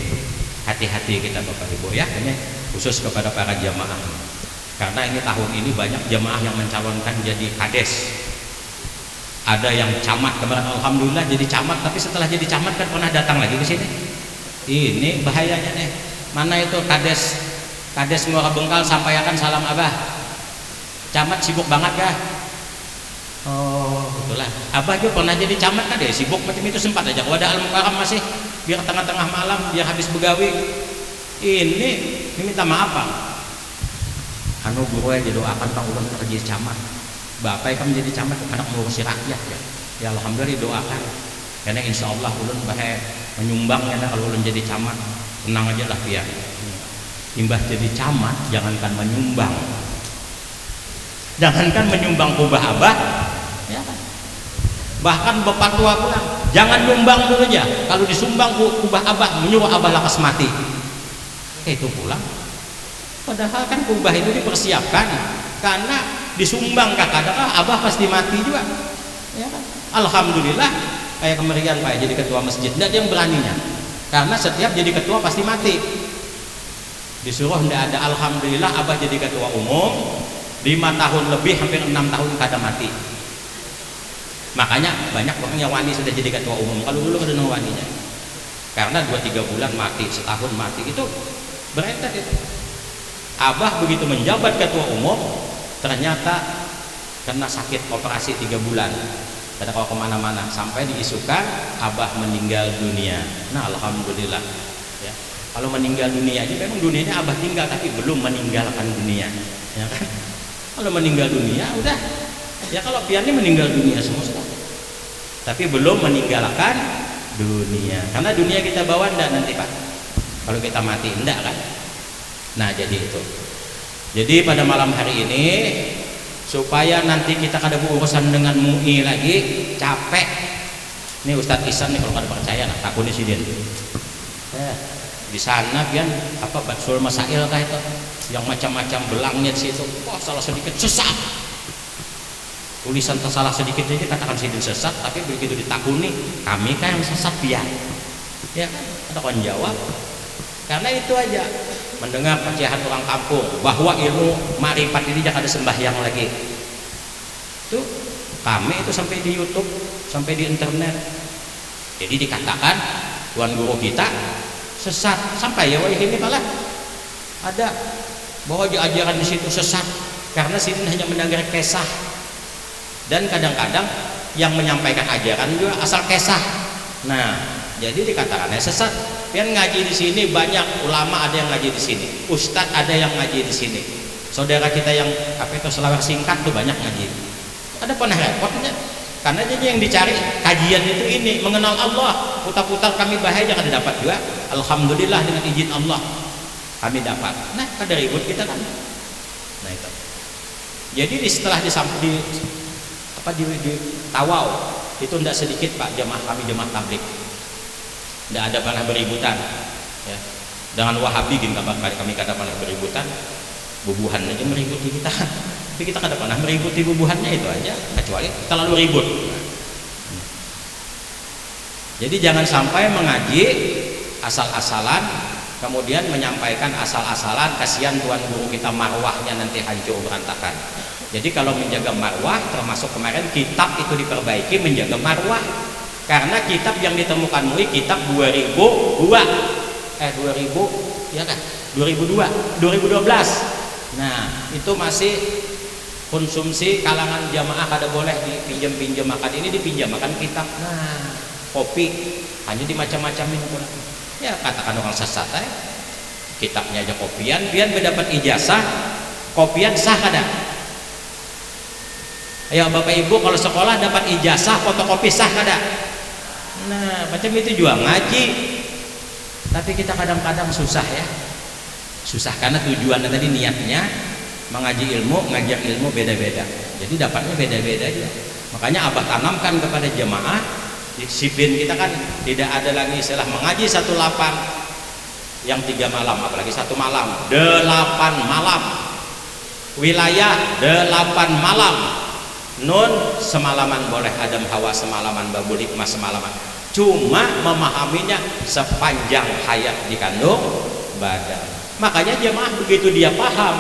hati-hati kita Bapak Ibu ya, ini khusus kepada para jamaah, karena ini tahun ini banyak jamaah yang mencalonkan jadi kades. Ada yang camat kemarin, alhamdulillah jadi camat, tapi setelah jadi camat kan pernah datang lagi ke sini. Ini bahayanya nih. Mana itu kades Muara Bengkal, sampaikan salam Abah. Camat sibuk banget kah? Oh, itulah. Abah juga pernah jadi camat kan, sibuk macam itu, sempat aja kalau ada Al-Mukarram masih biar tengah-tengah malam, biar habis begawi. Ini minta maaf Pak. Anu guru aja doakan Pak ulun kerja camat. Bapak kan menjadi camat anak mengurusi rakyat ya. Ya alhamdulillah doakan. Karena insya Allah ulun bahaya menyumbang ya kalau ulun jadi camat. Tenang aja lah ya. Imbah jadi camat jangankan menyumbang. Jangankan menyumbang kubah Abah ya. Bahkan Bapak tua pulang, jangan nyumbang dulu aja. Kalau disumbang kubah Abah, menyuruh Abah lakas mati. Itu pulang. Padahal kan kubah itu dipersiapkan karena disumbang kadang Abah pasti mati juga ya kan? Alhamdulillah kayak kemerian Pak jadi ketua masjid, tidak ada yang beraninya karena setiap jadi ketua pasti mati. Disuruh tidak ada, alhamdulillah Abah jadi ketua umum 5 tahun lebih, hampir 6 tahun kada mati. Makanya banyak orang yang wani sudah jadi ketua umum, kalau dulu kada waninya karena 2-3 bulan mati, setahun mati, itu berentet itu. Abah begitu menjabat ketua umum ternyata kena sakit operasi 3 bulan, karena kalau kemana-mana sampai diisukan Abah meninggal dunia. Nah alhamdulillah ya. Kalau meninggal dunia aja memang dunianya Abah tinggal tapi belum meninggalkan dunia ya kan. Kalau meninggal dunia udah ya, kalau piannya meninggal dunia semua tapi belum meninggalkan dunia, karena dunia kita bawa ndak nanti Pak kalau kita mati, ndak kan. Nah jadi itu. Jadi pada malam hari ini supaya nanti kita kada berurusan dengan MUI lagi, capek. Ini Ustadz Ihsan nih kalau kada percaya nah takutnya sih dia. Di sana pian apa Batsul Masail kah itu yang macam-macam belangnya di situ. Wah, salah sedikit sesat. Tulisan tersalah sedikit aja katakan sidin sesat, tapi begitu ditakuni, kami kan yang sesat pian. Ya kan? Ada kawan jawab. Karena itu aja. Mendengar pecahan orang kampung bahwa ilmu marifat ini jangan ada sembahyang lagi. Itu kami itu sampai di YouTube, sampai di internet. Jadi dikatakan tuan guru kita sesat, sampai ya ini malah ada bahwa ajaran di situ sesat karena sini hanya mendengar kisah, dan kadang-kadang yang menyampaikan ajaran juga asal kisah. Nah, jadi dikatakannya sesat. Yang ngaji di sini banyak ulama, ada yang ngaji di sini, ustadz ada yang ngaji di sini, saudara kita yang apa itu selawar singkat tuh banyak ngaji. Ada pernah repotnya karena jadi yang dicari kajian itu ini mengenal Allah, putar-putar kami bahaya jangan didapat juga. Alhamdulillah dengan izin Allah kami dapat. Nah kada ribut kita kan. Nah itu. Jadi setelah di Tawau itu tidak sedikit Pak jamaah kami, jamaah tabligh. Tidak ada pernah beributan ya. Dengan Wahabi gini kami kada pernah beributan, bubuhan aja meributi kita. Tapi kita kada pernah meributi bubuhannya, itu aja, kecuali terlalu ribut. Jadi jangan sampai mengaji asal-asalan kemudian menyampaikan asal-asalan, kasihan tuan guru kita marwahnya nanti hancur berantakan. Jadi kalau menjaga marwah, termasuk kemarin kitab itu diperbaiki menjaga marwah. Karena kitab yang ditemukan MUI kitab 2002 ya kan 2012. Nah itu masih konsumsi kalangan jamaah, kada boleh dipinjam-pinjamakan, ini dipinjamakan kitab. Nah kopi hanya dimacam-macamin ya, katakan orang sesat kitabnya aja kopian, pian mendapat ijazah kopian sah kada? Ayo Bapak Ibu kalau sekolah dapat ijazah fotokopi sah kada? Nah macam itu juga ngaji, tapi kita kadang-kadang susah ya, susah karena tujuannya tadi niatnya mengaji ilmu, ngajar ilmu beda-beda, jadi dapatnya beda-beda aja. Makanya Abah tanamkan kepada jemaah disiplin kita kan tidak ada lagi istilah mengaji 1 lapang yang 3 malam, apalagi 1 malam 8 malam, wilayah 8 malam, nun semalaman boleh, Adam Hawa semalaman, babul hikmah semalaman, cuma memahaminya sepanjang hayat di kandung badan. Makanya jemaah begitu dia paham,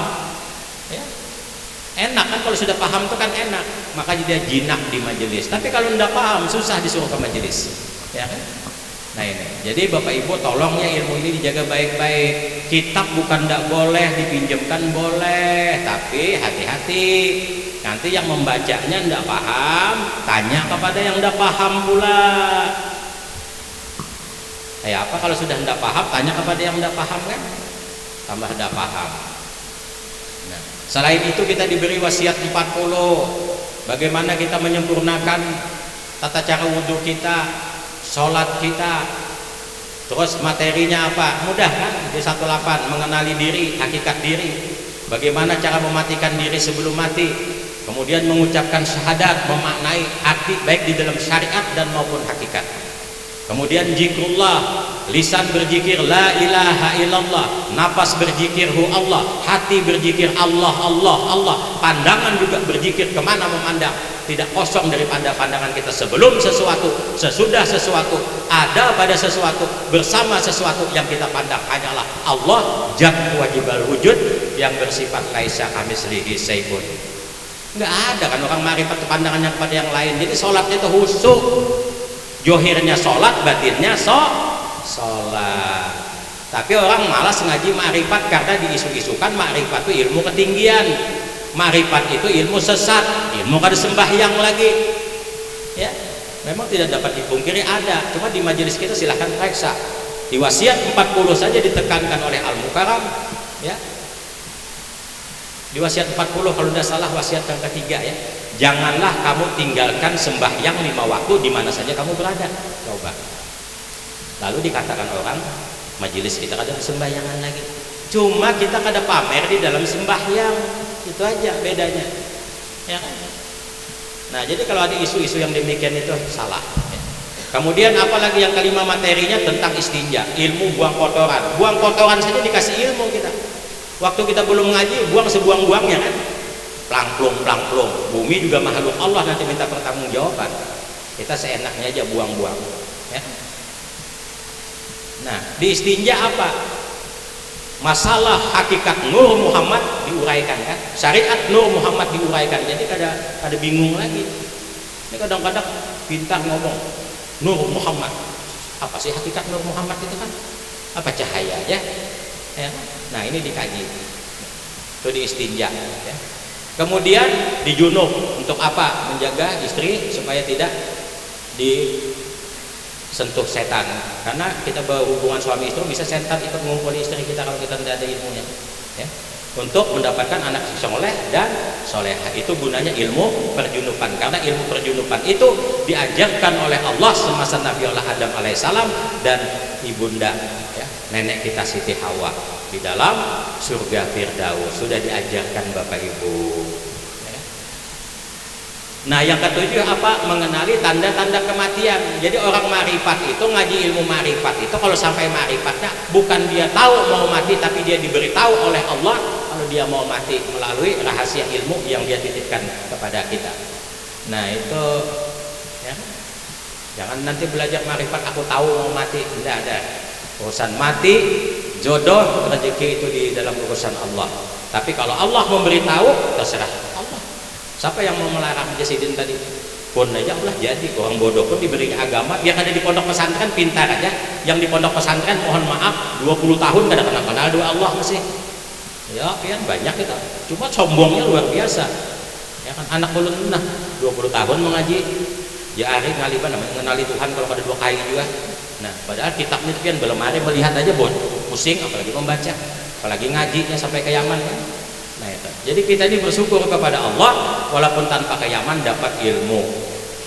ya, enak kan, kalau sudah paham itu kan enak, makanya dia jinak di majelis. Tapi kalau tidak paham susah disuruh ke majelis, ya kan? Nah ini, jadi Bapak Ibu tolong ya, ilmu ini dijaga baik-baik. Kitab bukan tidak boleh dipinjamkan, boleh, tapi hati-hati. Nanti yang membacanya tidak paham, tanya kepada yang tidak paham pula. Kayak apa kalau sudah tidak paham, tanya kepada yang tidak paham kan? Tambah tidak paham. Nah, selain itu kita diberi wasiat 40. Bagaimana kita menyempurnakan tata cara wudhu kita, sholat kita. Terus materinya apa? Mudah kan? Di 18 mengenali diri, hakikat diri. Bagaimana cara mematikan diri sebelum mati. Kemudian mengucapkan syahadat, memaknai arti baik di dalam syariat dan maupun hakikat. Kemudian zikrullah, lisan berzikir la ilaha illallah, nafas berzikir hu Allah, hati berzikir Allah Allah Allah, pandangan juga berzikir kemana memandang, tidak kosong dari pandangan kita sebelum sesuatu, sesudah sesuatu, ada pada sesuatu, bersama sesuatu yang kita pandang hanyalah Allah Jat wajibal wujud yang bersifat laisa kamislihi syai'un. Nggak ada kan orang marifat pandangannya kepada yang lain. Jadi sholatnya itu khusyuk, johirnya sholat, batinnya sholat. Tapi orang malas ngaji ma'rifat karena diisu-isukan ma'rifat itu ilmu ketinggian, ma'rifat itu ilmu sesat, ilmu kada sembahyang lagi. Ya, memang tidak dapat dipungkiri ada. Cuma di majelis kita silahkan periksa. Di wasiat 40 saja ditekankan oleh Al-Mukarram, ya. Di wasiat 40 kalau tidak salah wasiat yang ketiga, ya. Janganlah kamu tinggalkan sembahyang 5 waktu di mana saja kamu berada. Coba. Lalu dikatakan orang, majelis kita kada sembahyangan lagi. Cuma kita kada pamer di dalam sembahyang. Itu aja bedanya. Ya kan? Nah, jadi kalau ada isu-isu yang demikian itu salah. Ya. Kemudian apalagi yang kelima materinya tentang istinja, ilmu buang kotoran. Buang kotoran saja dikasih ilmu kita. Waktu kita belum ngaji, buang sebuang-buangnya kan. Plangplung, bumi juga makhluk Allah, nanti minta pertanggungjawaban. Kita seenaknya aja buang-buang, ya. Nah, di istinja apa? Masalah hakikat Nur Muhammad diuraikan kan, syariat Nur Muhammad diuraikan. Jadi kada bingung lagi. Ini kadang-kadang pintar ngomong Nur Muhammad. Apa sih hakikat Nur Muhammad itu kan? Apa cahaya ya? Ya. Nah, ini dikaji. Itu di istinja, ya. Kemudian di junub untuk apa? Menjaga istri supaya tidak disentuh setan. Karena kita berhubungan suami istri bisa setan ikut mengumpuli istri kita kalau kita tidak ada ilmunya. Ya. Untuk mendapatkan anak soleh dan soleha, itu gunanya ilmu perjunupan. Karena ilmu perjunupan itu diajarkan oleh Allah semasa Nabi Allah Adam alaihissalam dan ibunda, ya, nenek kita Siti Hawa di dalam surga Firdaus sudah diajarkan Bapak Ibu. Ya. Nah, yang ketujuh apa? Mengenali tanda-tanda kematian. Jadi orang marifat itu ngaji ilmu marifat itu kalau sampai marifatnya bukan dia tahu mau mati, tapi dia diberitahu oleh Allah kalau dia mau mati melalui rahasia ilmu yang dia titipkan kepada kita. Nah, itu ya. Jangan nanti belajar marifat aku tahu mau mati, tidak ada. Urusan mati, jodoh, rezeki itu di dalam urusan Allah. Tapi kalau Allah memberitahu, terserah Allah. Siapa yang mau melarang Jasidin tadi? Pun aja Allah jadi orang bodoh pun diberi agama. Yang ada di pondok pesantren pintar aja. Yang di pondok pesantren mohon maaf 20 tahun kada kenal doa Allah masih. Ya, pian banyak kita. Cuma sombongnya luar biasa. Ya kan, anak ulun nah 20 tahun mengaji. Ya hari ngaliban mengenali Tuhan kalau pada 2 kali juga. Nah, padahal kitabnya itu kan belum ada, melihat aja pusing, apalagi membaca, apalagi ngajinya sampai ke Yaman kan. Nah, itu. Jadi kita ini bersyukur kepada Allah walaupun tanpa ke Yaman dapat ilmu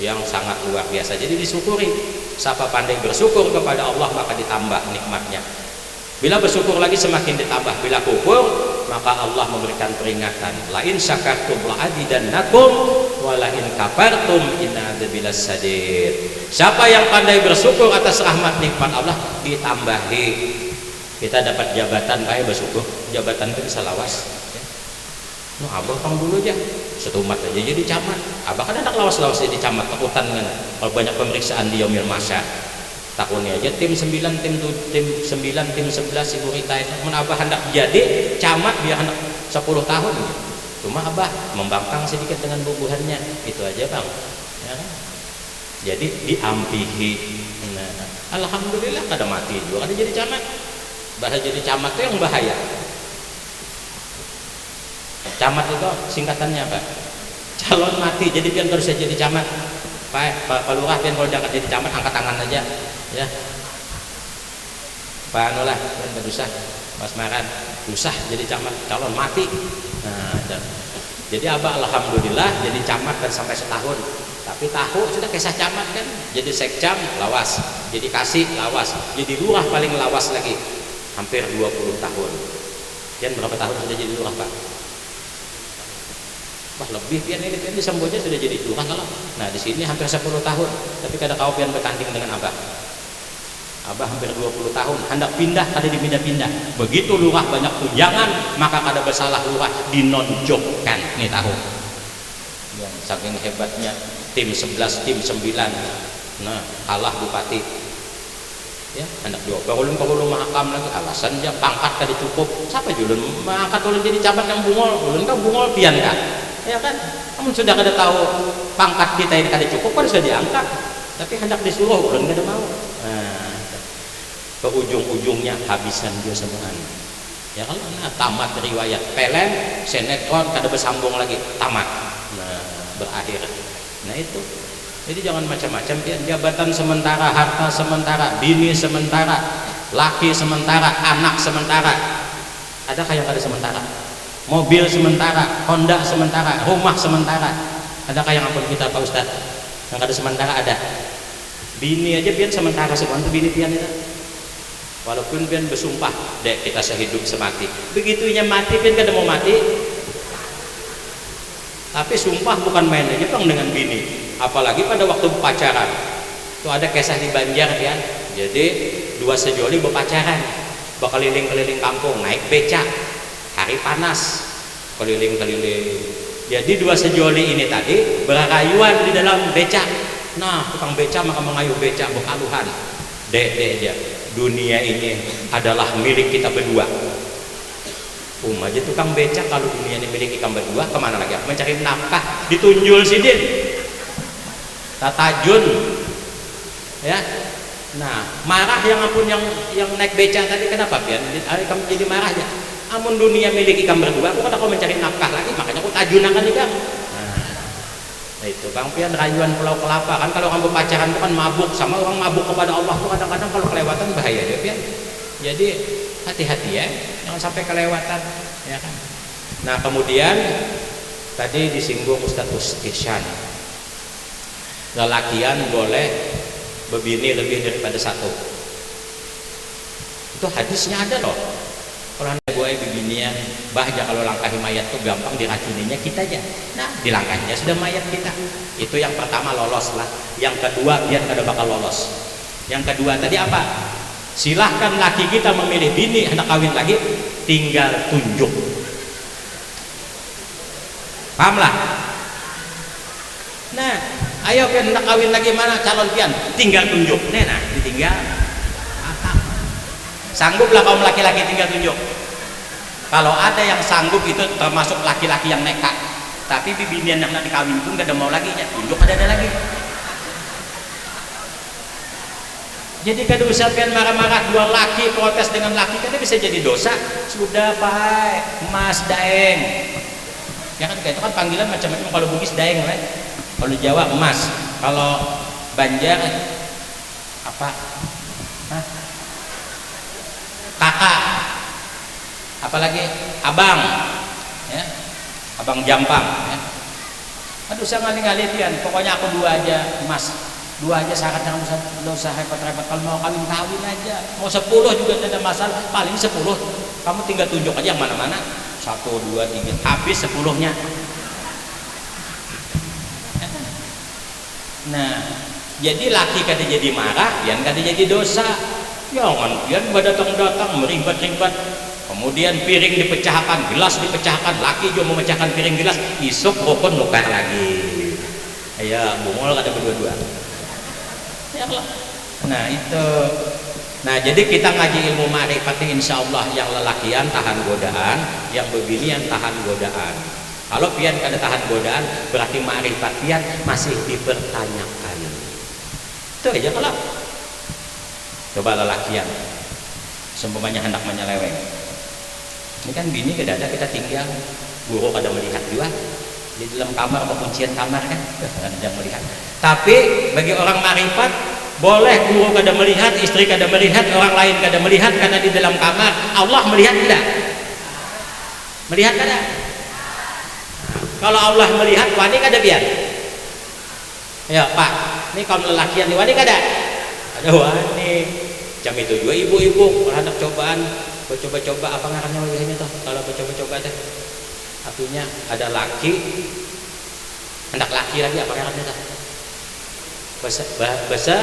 yang sangat luar biasa. Jadi disyukuri. Siapa pandai bersyukur kepada Allah maka ditambah nikmatnya. Bila bersyukur lagi semakin ditambah. Bila kufur maka Allah memberikan peringatan. La in syakartum la azidannakum wa la in kafartum inna adzabilas sadid. Siapa yang pandai bersyukur atas rahmat nikmat Allah ditambahi. Kita dapat jabatan kayak bersyukur, jabatan itu bisa lawas. Ya. Noh, abah pang dulu aja, setumat aja jadi camat. Abah kan anak lawas-lawas jadi camat, takutan kan. Kalau banyak pemeriksaan di yaumil mahsyar. Takutnya aja tim 9, tim 9, tim 11 Ibu Rita itu menabah hendak jadi camat biar hendak 10 tahun gitu. Cuma abah membangkang sedikit dengan bubuhannya, itu aja bang ya kan? Jadi diampihi. Nah, alhamdulillah kada mati juga kada jadi camat. Bahasa jadi camat itu yang bahaya. Camat itu singkatannya apa? Calon mati. Jadi pian harus jadi camat. Pak Lurah pian kalau jangan jadi camat angkat tangan aja ya. Pak Anulah pian berusah Mas Maran susah jadi camat, calon mati. Nah, jadi abah alhamdulillah jadi camat dan sampai setahun. Tapi tahu sudah kisah camat kan, jadi sekjam lawas, jadi kasih lawas, jadi lurah paling lawas lagi hampir 20 tahun. Pian berapa tahun sudah jadi lurah Pak? Wah lebih pian ini pian di Samboja sudah jadi lurah kalau. Nah di sini hampir 10 tahun. Tapi kada kau pian bertanding dengan abah. Abah hampir 20 tahun, hendak pindah kada dipindah-pindah. Begitu lurah banyak tunjangan, maka kada bersalah lurah dinonjokkan. Nih tahu. Ya, saking hebatnya tim 11, tim 9. Nah, kalah bupati. Ya, hendak dioper ulun mahakam lagi alasan dia pangkat kada cukup. Siapa julun mangkat ulun jadi camat yang bungol, ulun kan bungol pian kan. Ya kan? Kamu sudah kada tahu pangkat kita ini kada cukup kan sudah diangkat. Tapi hendak disuruh ulun kada mau. Nah, ke ujung-ujungnya habisan dia semuanya. Ya kalau nah, tamat riwayat film, sinetron kada bersambung lagi, tamat. Nah, berakhir. Nah itu. Jadi jangan macam-macam ya, jabatan sementara, harta sementara, bini sementara, laki sementara, anak sementara. Adakah yang ada sementara? Mobil sementara, Honda sementara, rumah sementara. Adakah yang ampun kita Pak Ustaz? Yang ada sementara ada. Bini aja pian sementara semua itu bini pian itu. Walaupun pian bersumpah, dek kita sehidup semati. Begitunya mati pian kada mau mati. Tapi sumpah bukan main aja bang dengan bini. Apalagi pada waktu pacaran. Itu ada kisah di Banjar pian. Jadi dua sejoli berpacaran, berkeliling-keliling kampung, naik becak, hari panas, keliling-keliling. Jadi dua sejoli ini tadi berayuan di dalam becak. Nah, tukang becak maka mengayuh becak berkaluhan. Dek aja, dunia ini adalah milik kita berdua. Aja tukang becak kalau dunia ini milik kita berdua, kemana lagi? Mencari nafkah, ditunjul sidin. Tatajun, ya. Nah, marah yang ampun yang naik becak tadi kenapa pian? Kamu jadi marah ya? Amun dunia milik ikan berdua, aku kata kau mencari nafkah lagi, makanya aku tajunakan juga. Nah itu bang pian rayuan Pulau Kelapa kan kalau kamu pacaran itu kan mabuk sama orang mabuk kepada Allah tuh kadang-kadang kalau kelewatan bahaya ya pian. Jadi hati-hati ya, jangan sampai kelewatan, ya kan. Nah kemudian tadi disinggung Ustadz Ustishan. Lelakian boleh berbini lebih daripada satu. Itu hadisnya ada loh. Kalau anda buai beginian, bahaya kalau langkahi mayat tuh gampang diracuninya kita aja. Nah, dilangkahnya sudah mayat kita. Itu yang pertama lolos lah. Yang kedua biar kada bakal lolos. Yang kedua tadi apa? Silahkan laki kita memilih bini hendak kawin lagi, tinggal tunjuk. Paham lah? Nah, ayo pian hendak kawin lagi mana calon pian? Tinggal tunjuk. Nah, ditinggal. Sangguplah kaum laki-laki tinggal tunjuk. Kalau ada yang sanggup itu termasuk laki-laki yang nekat. Tapi bibinian yang nak dikawin pun gak ada mau lagi ya. Tunjuk ada lagi. Jadi kada usah pian marah-marah dua laki protes dengan laki kan bisa jadi dosa. Sudah Pak, Mas Daeng. Ya kan kayak itu kan panggilan macam-macam kalau Bugis Daeng lah. Kalau Jawa Mas, kalau Banjar apa? Hah? Kakak, apalagi abang, ya, abang Jampang, ya. Aduh saya ngali-ngali pian, pokoknya aku dua aja, Mas, dua aja syarat yang nggak usah repot-repot. Kalau mau kawin aja, mau 10 juga tidak ada masalah, paling 10, kamu tinggal tunjuk aja yang mana-mana, 1, 2, 3, habis 10-nya. Nah, jadi laki kada jadi marah, pian kada jadi dosa. Jangan pian datang-datang meribet-ribet. Kemudian piring dipecahkan, gelas dipecahkan, laki juga memecahkan piring gelas, isuk rokok nukar lagi. Ayo, bungol kada berdua-dua. Ya Allah. Nah itu. Nah jadi kita ngaji ilmu ma'rifat ini insya Allah yang lelakian tahan godaan, yang beginian tahan godaan. Kalau pian kada tahan godaan berarti ma'rifat pian masih dipertanyakan. Itu aja kalau. Coba lelakian, seumpamanya hendak menyeleweng. Ini kan bini kada ada kita tinggal, guru kada melihat juga di dalam kamar atau kuncian kamar kan, kada melihat. Tapi bagi orang ma'rifat boleh guru kada melihat, istri kada melihat, orang lain kada melihat karena di dalam kamar Allah melihat tidak? Melihat kada? Kalau Allah melihat, wani kada biar? Ya Pak, ini kaum lelakian wani kada? Ada wani. Jam itu juga ibu-ibu anak cobaan, coba-coba apa ngarannya biasanya tuh kalau coba-coba teh. Artinya ada laki, hendak laki lagi apa ngarannya tuh? Bahasa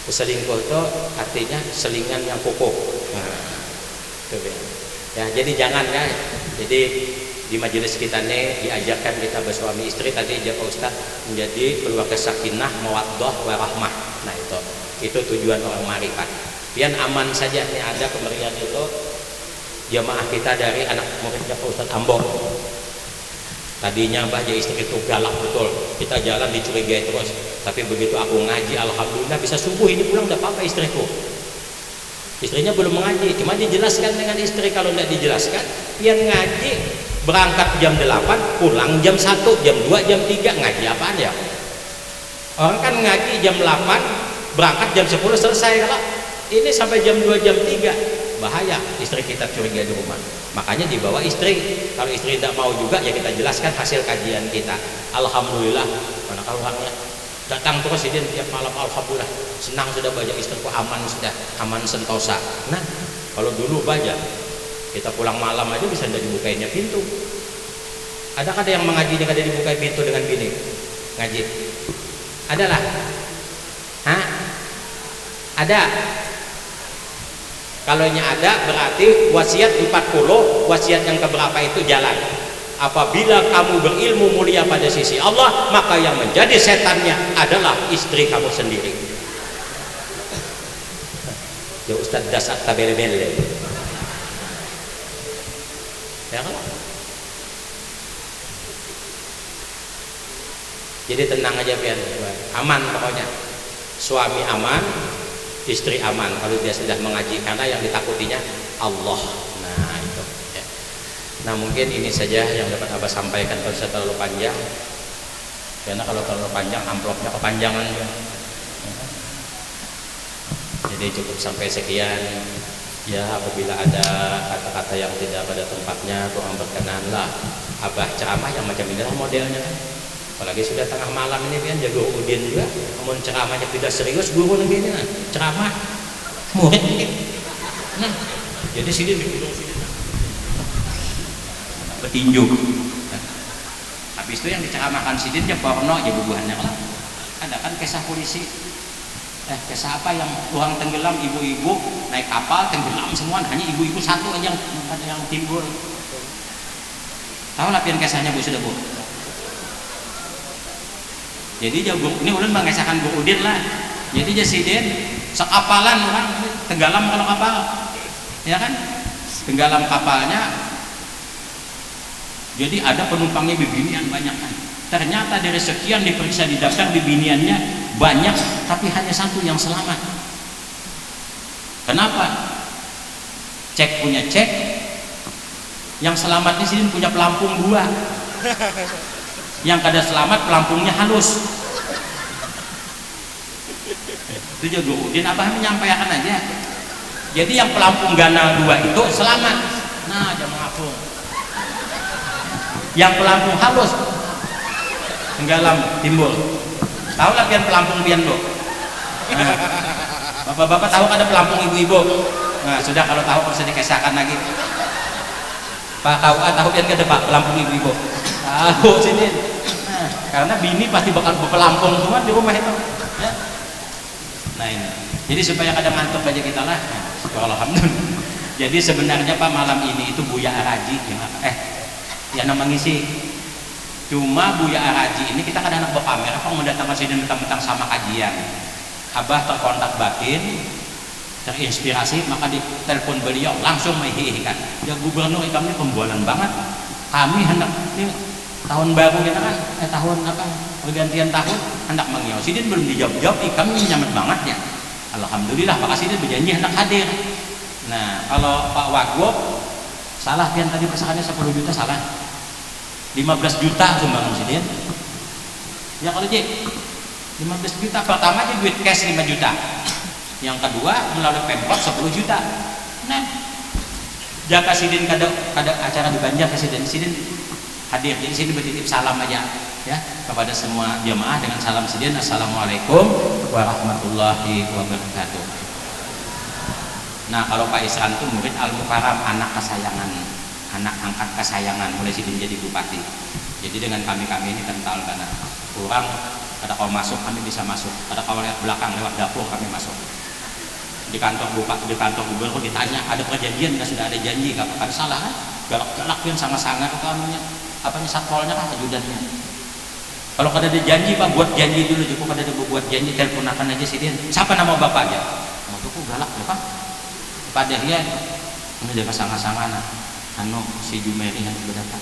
selingkuh itu artinya selingan yang kokoh. Nah, ya jadi jangan ya. Jadi di majelis kita nih diajarkan kita bersuami istri tadi aja Pak Ustaz menjadi keluarga sakinah mawaddah warahmah. Nah itu tujuan orang ma'rifat. Pian aman saja nih ada kemerian itu jamaah kita dari anak muridnya Pak Ustaz Ambon. Tadinya Mbah istri itu galak betul, kita jalan dicurigai terus. Tapi begitu aku ngaji, alhamdulillah bisa subuh ini pulang udah apa istriku. Istrinya belum mengaji, cuma dijelaskan dengan istri. Kalau tidak dijelaskan, pian ngaji berangkat jam 8, pulang jam 1, jam 2, jam 3 ngaji apaan ya? Orang kan ngaji jam 8, berangkat jam 10 selesai. Kalau ini sampai jam 2, jam 3 bahaya, istri kita curiga di rumah. Makanya dibawa istri. Kalau istri tidak mau juga ya kita jelaskan hasil kajian kita. Alhamdulillah mana kalau orangnya datang terus ini tiap malam, alhamdulillah senang sudah baca istriku aman, sudah aman sentosa. Nah kalau dulu baca kita pulang malam aja bisa tidak dibukainya pintu. Ada yang mengaji yang ada dibukai pintu dengan bini ngaji? Adalah? Hah? Ada? Kalau ada berarti wasiat 40, wasiat yang keberapa itu jalan. Apabila kamu berilmu mulia pada sisi Allah, maka yang menjadi setannya adalah istri kamu sendiri. Ya Ustaz dasar tabel-bel. Ya kan? Jadi tenang aja pian, aman pokoknya. Suami aman, istri aman kalau dia sudah mengaji, karena yang ditakutinya Allah. Nah itu ya. Nah mungkin ini saja yang dapat Abah sampaikan. Kalau saya terlalu panjang, karena kalau terlalu panjang amplopnya kepanjangan juga. Jadi cukup sampai sekian ya. Apabila ada kata-kata yang tidak pada tempatnya kurang berkenan lah, Abah ceramah yang macam inilah modelnya kan. Apalagi sudah tengah malam ini kan jago udin juga, namun ceramahnya tidak serius, guru begini nah, ceramah murid ini. Nah, jadi sini dibilang sini petinju. Nah, habis itu yang diceramahkan sidin ya porno ya bubuhannya lah. Ada kan kisah polisi, kisah apa yang orang tenggelam, ibu-ibu naik kapal tenggelam semua, hanya ibu-ibu satu aja yang timbul. Tahu lah pian kisahnya Bu sudah Bu. Jadi ini ulun mengesahkan Bu Udin lah. Jadi jasidin sekapalan orang tenggelam kalau kapal, ya kan? Tenggelam kapalnya. Jadi ada penumpangnya bibinian banyak kan. Ternyata dari sekian diperiksa di daftar bibiniannya banyak, tapi hanya satu yang selamat. Kenapa? Cek punya cek. Yang selamat di sini punya pelampung 2. Yang kada selamat pelampungnya halus. Itu juga Udin Abah menyampaikan aja. Jadi yang pelampung gana 2 itu selamat. Nah jangan ngapung. Yang pelampung halus tenggelam timbul. Tahu lah pian pelampung pian Bu? Nah, bapak-bapak tahu ada pelampung ibu-ibu? Nah sudah, kalau tahu harus dikesahkan lagi. Pak KUA tahu pian kada Pak pelampung ibu-ibu? Tahu sini. Nah, karena bini pasti bakal berpelampung semua di rumah itu. Ya. Nah ini. Jadi supaya kadang ngantuk aja kita lah. Nah, alhamdulillah. Jadi sebenarnya Pak malam ini itu Buya Araji yang nama ngisi. Cuma Buya Araji ini kita kadang anak berpamer apa mendatangkan sini mentang-mentang sama kajian. Abah terkontak batin, terinspirasi, maka ditelepon beliau langsung menghihikan. Ya gubernur kami pembualan banget. Kami hendak ini tahun baru kita kan, tahun apa? Pergantian tahun hendak mengiau. Sidin belum dijawab-jawab, kami nyamet banget ya. Alhamdulillah, Pak Sidin berjanji hendak hadir. Nah, kalau Pak Wagub salah pian tadi persakannya 10 juta salah. 15 juta sumbangan Sidin. Ya kalau J 15 juta pertama aja duit cash 5 juta. Yang kedua melalui Pemkot 10 juta. Nah, jaka Sidin kada acara di Banjar ke Sidin hadir. Jadi Sidin bertitip salam aja ya kepada semua jemaah dengan salam Sidin. Assalamualaikum warahmatullahi wabarakatuh. Nah, kalau Pak Isran itu murid Al-Mukarram, anak kesayangan, anak angkat kesayangan mulai Sidin jadi bupati. Jadi dengan kami ini kental karena kurang kada kalau masuk kami bisa masuk, kada kalau lewat belakang lewat dapur kami masuk. Di kantor bupati, di kantor gubernur ditanya ada perjanjian nggak, sudah ada janji nggak, kan salah kan, galak yang sangat-sangat itu anunya apanya satpolnya kan ajudannya. Kalau kada ada janji Pak, buat janji dulu, cukup kada ada buat janji, teleponakan aja Sidin, siapa nama bapak aja, mau tuh galak ya Pak, pada dia ini dia sangat-sangat anu si Jumeri yang berdapat,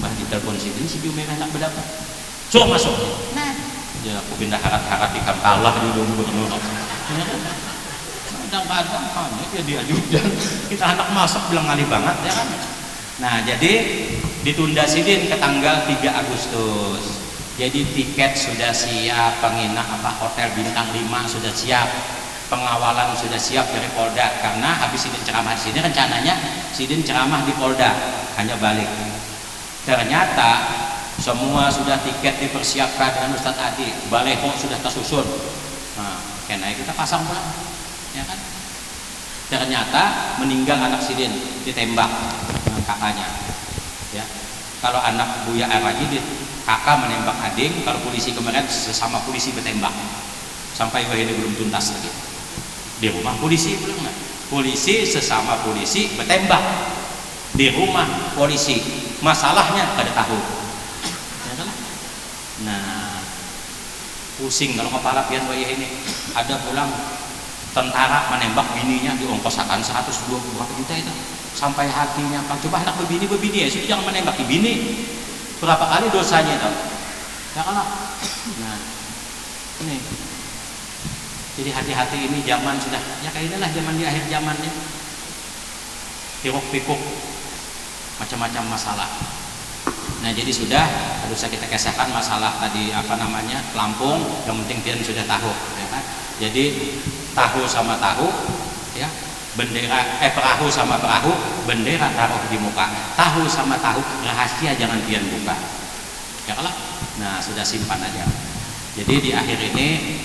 mbah ditelepon Sidin, si Jumeri anak berdapat, suruh masuk. Nah, ya aku pindah harat-harat di kampala dulu gubernur. Kadang-kadang hanya ya diajudan, kita anak masuk bilang ngalih banget ya kan. Nah, jadi ditunda Sidin ke tanggal 3 Agustus. Jadi tiket sudah siap, penginap hotel bintang 5 sudah siap, pengawalan sudah siap dari Polda. Karena habis Sidin ceramah di sini rencananya Sidin ceramah di Polda, hanya balik. Ternyata semua sudah tiket dipersiapkan dengan Ustadz Adi, baleho sudah tersusun. Nah, kena kita pasang pulang, ya kan? Ternyata meninggal anak Sidin ditembak kakaknya. Ya, kalau anak Buya Araji kakak menembak adik, kalau polisi kemarin sesama polisi bertembak. Sampai ini belum tuntas lagi. Di rumah polisi belum nggak? Polisi sesama polisi bertembak di rumah polisi. Masalahnya kada tahu. Ya kan? Nah, pusing kalau kepala pian wayah ini. Ada pulang tentara menembak bininya, diongkosakan 120 juta itu sampai hatinya Pak, coba anak berbini ya, sudah jangan menembak bini, berapa kali dosanya itu ya kalau. Nah, ini jadi hati-hati, ini zaman sudah ya kayak inilah zaman di akhir zamannya, hiruk pikuk macam-macam masalah. Nah, jadi sudah harus kita kisahkan masalah tadi apa namanya Lampung, yang penting pian sudah tahu ya kan. Jadi tahu sama tahu ya, bendera perahu sama perahu, bendera taruh di muka, tahu sama tahu rahasia jangan pian buka ya kalau. Nah, sudah simpan aja. Jadi di akhir ini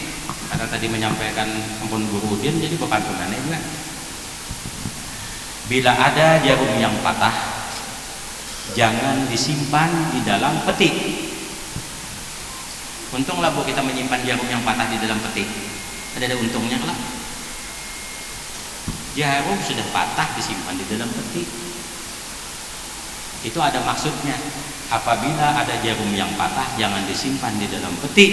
karena tadi menyampaikan ampun Guru Udin, jadi bukan penanya juga, bila ada jarum yang patah jangan disimpan di dalam peti. Untunglah Bu kita menyimpan jarum yang patah di dalam peti, ada untungnya lah. Jarum sudah patah disimpan di dalam peti, itu ada maksudnya. Apabila ada jarum yang patah jangan disimpan di dalam peti.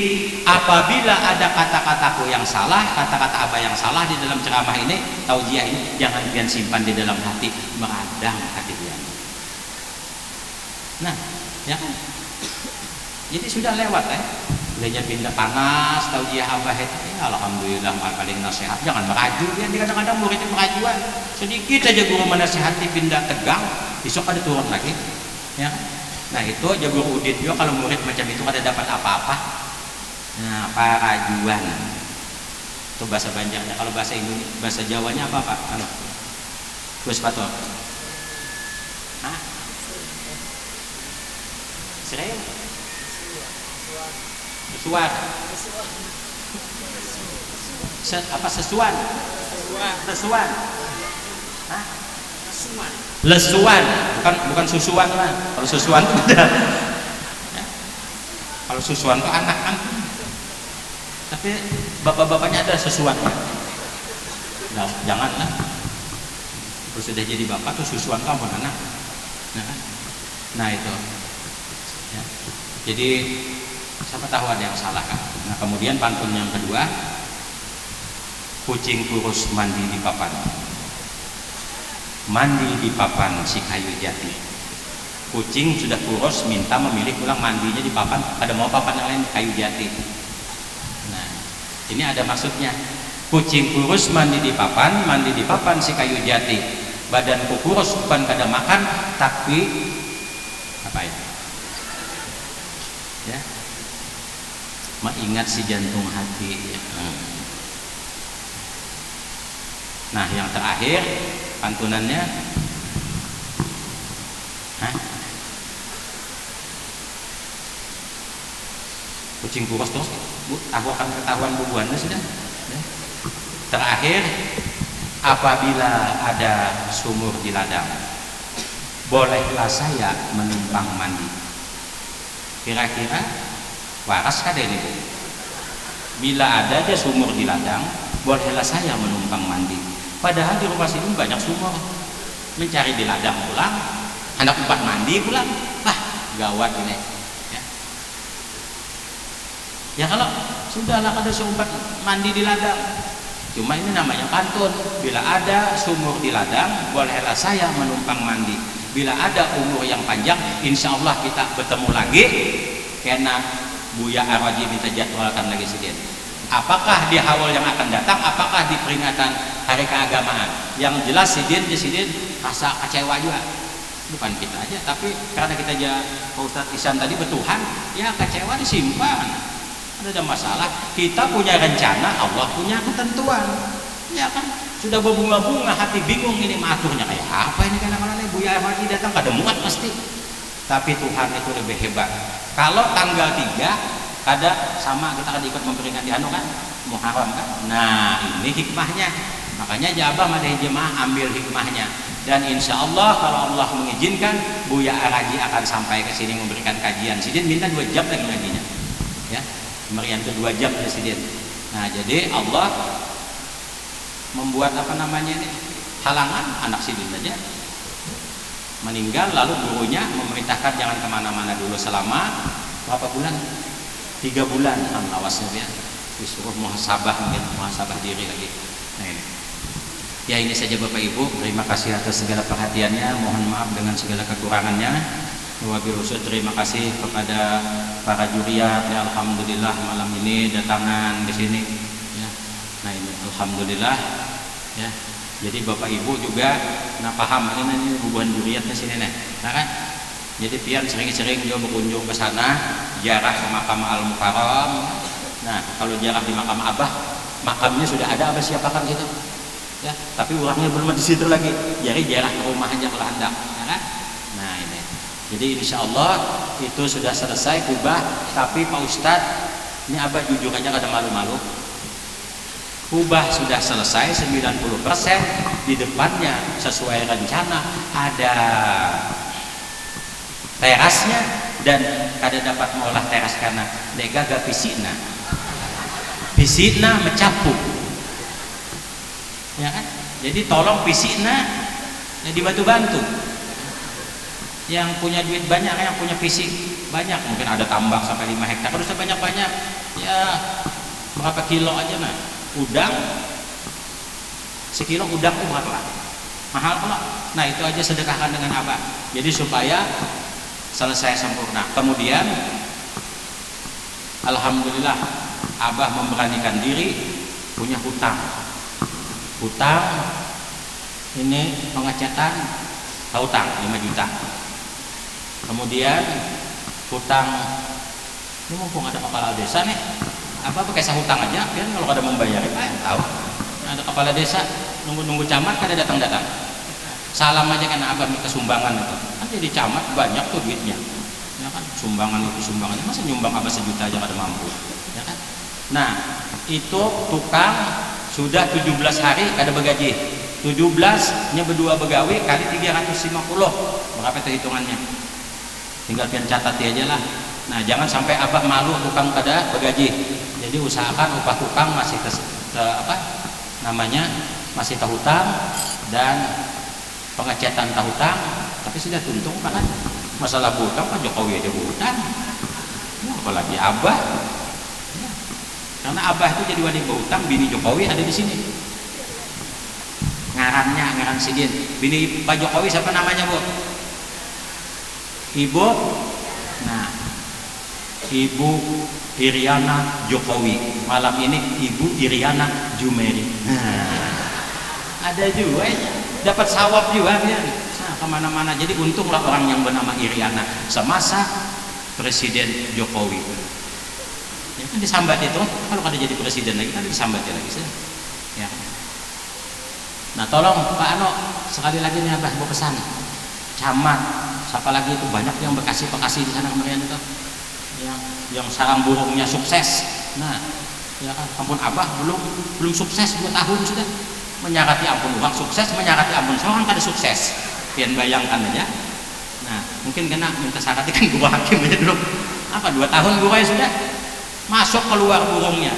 Apabila ada kata-kataku yang salah, kata-kata apa yang salah di dalam ceramah ini, taujiah ini, jangan pian simpan di dalam hati, meradang hati pian. Nah, ya kan? Jadi sudah lewat Bilanya pindah panas, taujiah abah itu alhamdulillah paling nasihat, jangan meraju. Ya, kadang-kadang murid itu merajuan sedikit aja guru menasihati pindah tegang, besok ada turun lagi ya. Nah, itu aja Guru Udin juga kalau murid macam itu kada dapat apa-apa. Nah, parajuan itu bahasa Banjarnya. Kalau bahasa Indonesia, bahasa Jawanya apa Pak? Halo Gus Patul. Hah? Serius? Sesuan. Apa sesuan? Lesuan. Hah? Lesuan, bukan susuan lah. Kalau susuan itu udah. Ya. Kalau susuan itu anak kan. Tapi bapak-bapaknya ada susuan. Nah, janganlah. Kalau sudah jadi bapak tuh susuan kamu anak. Nah itu. Ya. Jadi siapa tahu ada yang salah kan. Nah, kemudian pantun yang kedua, kucing kurus mandi di papan. Mandi di papan si kayu jati. Kucing sudah kurus minta memilih pulang mandinya di papan, ada mau papan yang lain kayu jati. Nah, ini ada maksudnya. Kucing kurus mandi di papan si kayu jati. Badanku kurus bukan kada makan, tapi apa ya? Mengingat si jantung hati. Nah, yang terakhir pantunannya, kucing kurus terus, aku akan ketahuan bubuannya sudah. Terakhir, apabila ada sumur di ladang, bolehlah saya menumpang mandi. Kira-kira waras kada ini, Bu? Bila ada aja sumur di ladang, bolehlah saya menumpang mandi. Padahal di rumah sini banyak sumur. Mencari di ladang pulang, anak tempat mandi pulang, gawat ini. Ya kalau sudahlah kada sempat mandi di ladang. Cuma ini namanya pantun. Bila ada sumur di ladang, bolehlah saya menumpang mandi. Bila ada umur yang panjang, insya Allah kita bertemu lagi. Karena Buya Araji minta jadwalkan lagi sedikit. Apakah di awal yang akan datang, apakah di peringatan hari keagamaan? Yang jelas sidin rasa kecewa juga. Bukan kita aja, tapi karena kita aja Pak Ustadz Ihsan tadi bertuhan, ya kecewa disimpan. Ada masalah, kita punya rencana, Allah punya ketentuan. Ya kan, sudah berbunga-bunga, hati bingung ini maturnya kayak apa ini, kadang-kadang Buya Araji datang kada muat pasti. Tapi Tuhan itu lebih hebat. Kalau tanggal 3 ada sama kita akan ikut memperingati kan Muharram kan. Nah, ini hikmahnya. Makanya Jabah Madai Jemaah ambil hikmahnya. Dan insya Allah kalau Allah mengizinkan, Buya Araji akan sampai ke sini memberikan kajian. Sidin minta 2 jam lagi ngajinya. Ya, merian ke 2 jam Sidin. Nah, jadi Allah membuat ini halangan anak Sidin saja meninggal, lalu gurunya memerintahkan jangan kemana-mana dulu selama berapa bulan? 3 bulan awasnya ya, disuruh muhasabah, mungkin muhasabah diri lagi. Nah ini ya, ini saja Bapak Ibu, terima kasih atas segala perhatiannya, mohon maaf dengan segala kekurangannya. Wabil khusus terima kasih kepada para juriat ya, alhamdulillah malam ini datangan di sini ya. Nah ini alhamdulillah ya. Jadi Bapak Ibu juga paham ini hubungan juriatnya sini nih. Nah kan, jadi pian sering-sering juga berkunjung ke sana, ziarah ke makam Al-Mukarram. Nah, kalau ziarah di makam Abah, makamnya sudah ada, Abah siapakan gitu. Ya, tapi orangnya belum di situ lagi. Jadi ziarah ke rumah aja kalau hendak, ya kan? Nah, ini. Jadi insyaallah itu sudah selesai kubah, tapi Pak Ustadz, ini Abah jujur aja kada malu-malu. Kubah sudah selesai 90%, di depannya sesuai rencana ada terasnya, dan kada dapat mengolah teras karena gagal pisina mencampur ya kan. Jadi tolong pisina dibantu-bantu, yang punya duit banyak, yang punya fisik banyak, mungkin ada tambak sampai 5 hektar, harus banyak-banyak ya, berapa kilo aja nah udang, sekilo udang itu berapa mahal pula. Nah itu aja sedekahkan dengan Abah, jadi supaya selesai sempurna. Kemudian alhamdulillah Abah memberanikan diri punya hutang ini pengecatan hutang 5 juta. Kemudian hutang ini mumpung ada kepala desa nih, apa pakai sahutang aja kan, kalau ada membayar tahu ada kepala desa nunggu camat kada datang salam aja karena Abah minta sumbangan itu kan, jadi camat banyak tuh duitnya ya kan, sumbangannya masa nyumbang Abah 1 juta aja kada mampu ya kan. Nah itu tukang sudah 17 hari kada begaji, 17 nya berdua begawi kali 350, berapa itu hitungannya, tinggal pian catat aja lah. Nah jangan sampai Abah malu tukang kada begaji, jadi usahakan upah tukang masih masih tahutang dan pengecatan tahutang, tapi sudah tuntung kan. Masalah hutang Pak Jokowi aja hutang, apalagi Abah ya. Karena abah itu jadi wali berhutang, bini Jokowi ada di sini. Ngaran Sidin. Bini Pak Jokowi siapa namanya, Bu? Ibu. Nah, Ibu Iriana Jokowi. Malam ini Ibu Iriana Jumeri. Ada juga ya. Dapat sawab juga ya. Nah, kemana-mana. Jadi untunglah orang yang bernama Iriana semasa Presiden Jokowi. Ya kan disambat itu. Kalau ada jadi presiden lagi kan disambat lagi sih. Ya. Nah, tolong Pak Ano sekali lagi nih Abah mau pesan. Camat, siapa lagi itu banyak yang Bekasi di sana kemarin itu. Yang sarang burungnya sukses. Nah, ya kan ampun Abah belum sukses 2 tahun sudah. Menyakati ampun uang sukses, menyakati ampun seorang kada sukses. Pian bayangkan aja. Nah, mungkin kena minta syarat kan guru hakim aja dulu. Apa 2 tahun guru sudah masuk keluar burungnya.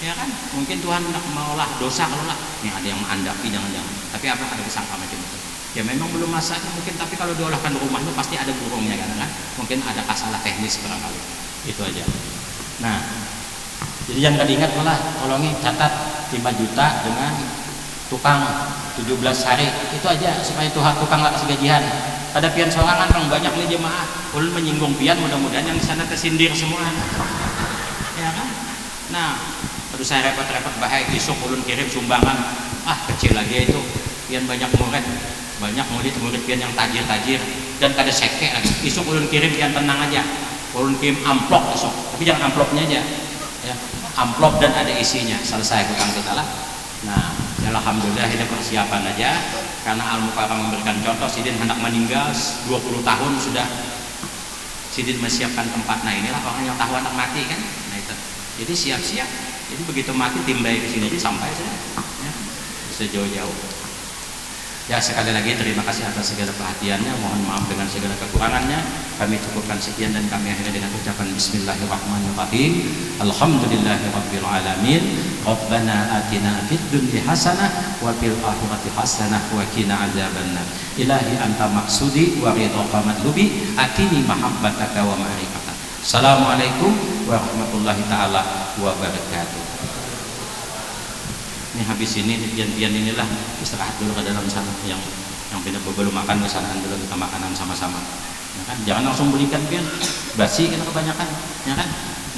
Ya kan? Mungkin Tuhan hendak maulah dosa kalau lah. Ini ada yang mengandapi jangan-jangan. Tapi apa ada disangka macam itu. Ya memang belum masaknya mungkin, tapi kalau diolahkan rumah itu pasti ada burungnya kan? Mungkin ada masalah teknis barangkali. Itu aja. Nah, jadi yang kada ingat malah tolongi catat 5 juta dengan tukang 17 hari itu aja supaya Tuhan tukang lah kasih gajian. Ada pian sorangan orang banyak nih jemaah ulun menyinggung pian, mudah-mudahan yang di sana tersindir semua ya kan. Nah, aduh saya repot-repot bahaya isuk ulun kirim sumbangan kecil lagi itu pian banyak murid pian yang tajir dan kada seke lagi. Isuk ulun kirim pian tenang aja, ulun kirim amplop isuk, tapi jangan amplopnya aja ya, amplop dan ada isinya, selesai hutang kita lah. Nah, alhamdulillah ini persiapan aja karena Al-Mukarram memberikan contoh. Sidin hendak meninggal 20 tahun sudah Sidin menyiapkan tempat. Nah, inilah orang yang tahu anak mati kan. Nah, itu. Jadi siap-siap. Jadi begitu mati timbai ke sini aja sampai saja. Ya, sejauh-jauh. Ya, sekali lagi terima kasih atas segala perhatiannya. Mohon maaf dengan segala kekurangannya. Kami cukupkan sekian dan kami akhiri dengan ucapan Bismillahirrahmanirrahim. Alhamdulillahirabbil alamin. Rabbana atina fid dunya hasanah wa fil akhirati hasanah wa qina adzabannar. Ilahi anta maksudi wa ridha madlubi atini mahabbataka wa ma'rifataka. Assalamualaikum warahmatullahi taala wabarakatuh. Ini habis ini pian inilah istirahat dulu ke dalam sana, yang belum makan ke sana dulu, kita makanan sama-sama ya kan, jangan langsung belikan pian basi kita kebanyakan ya kan.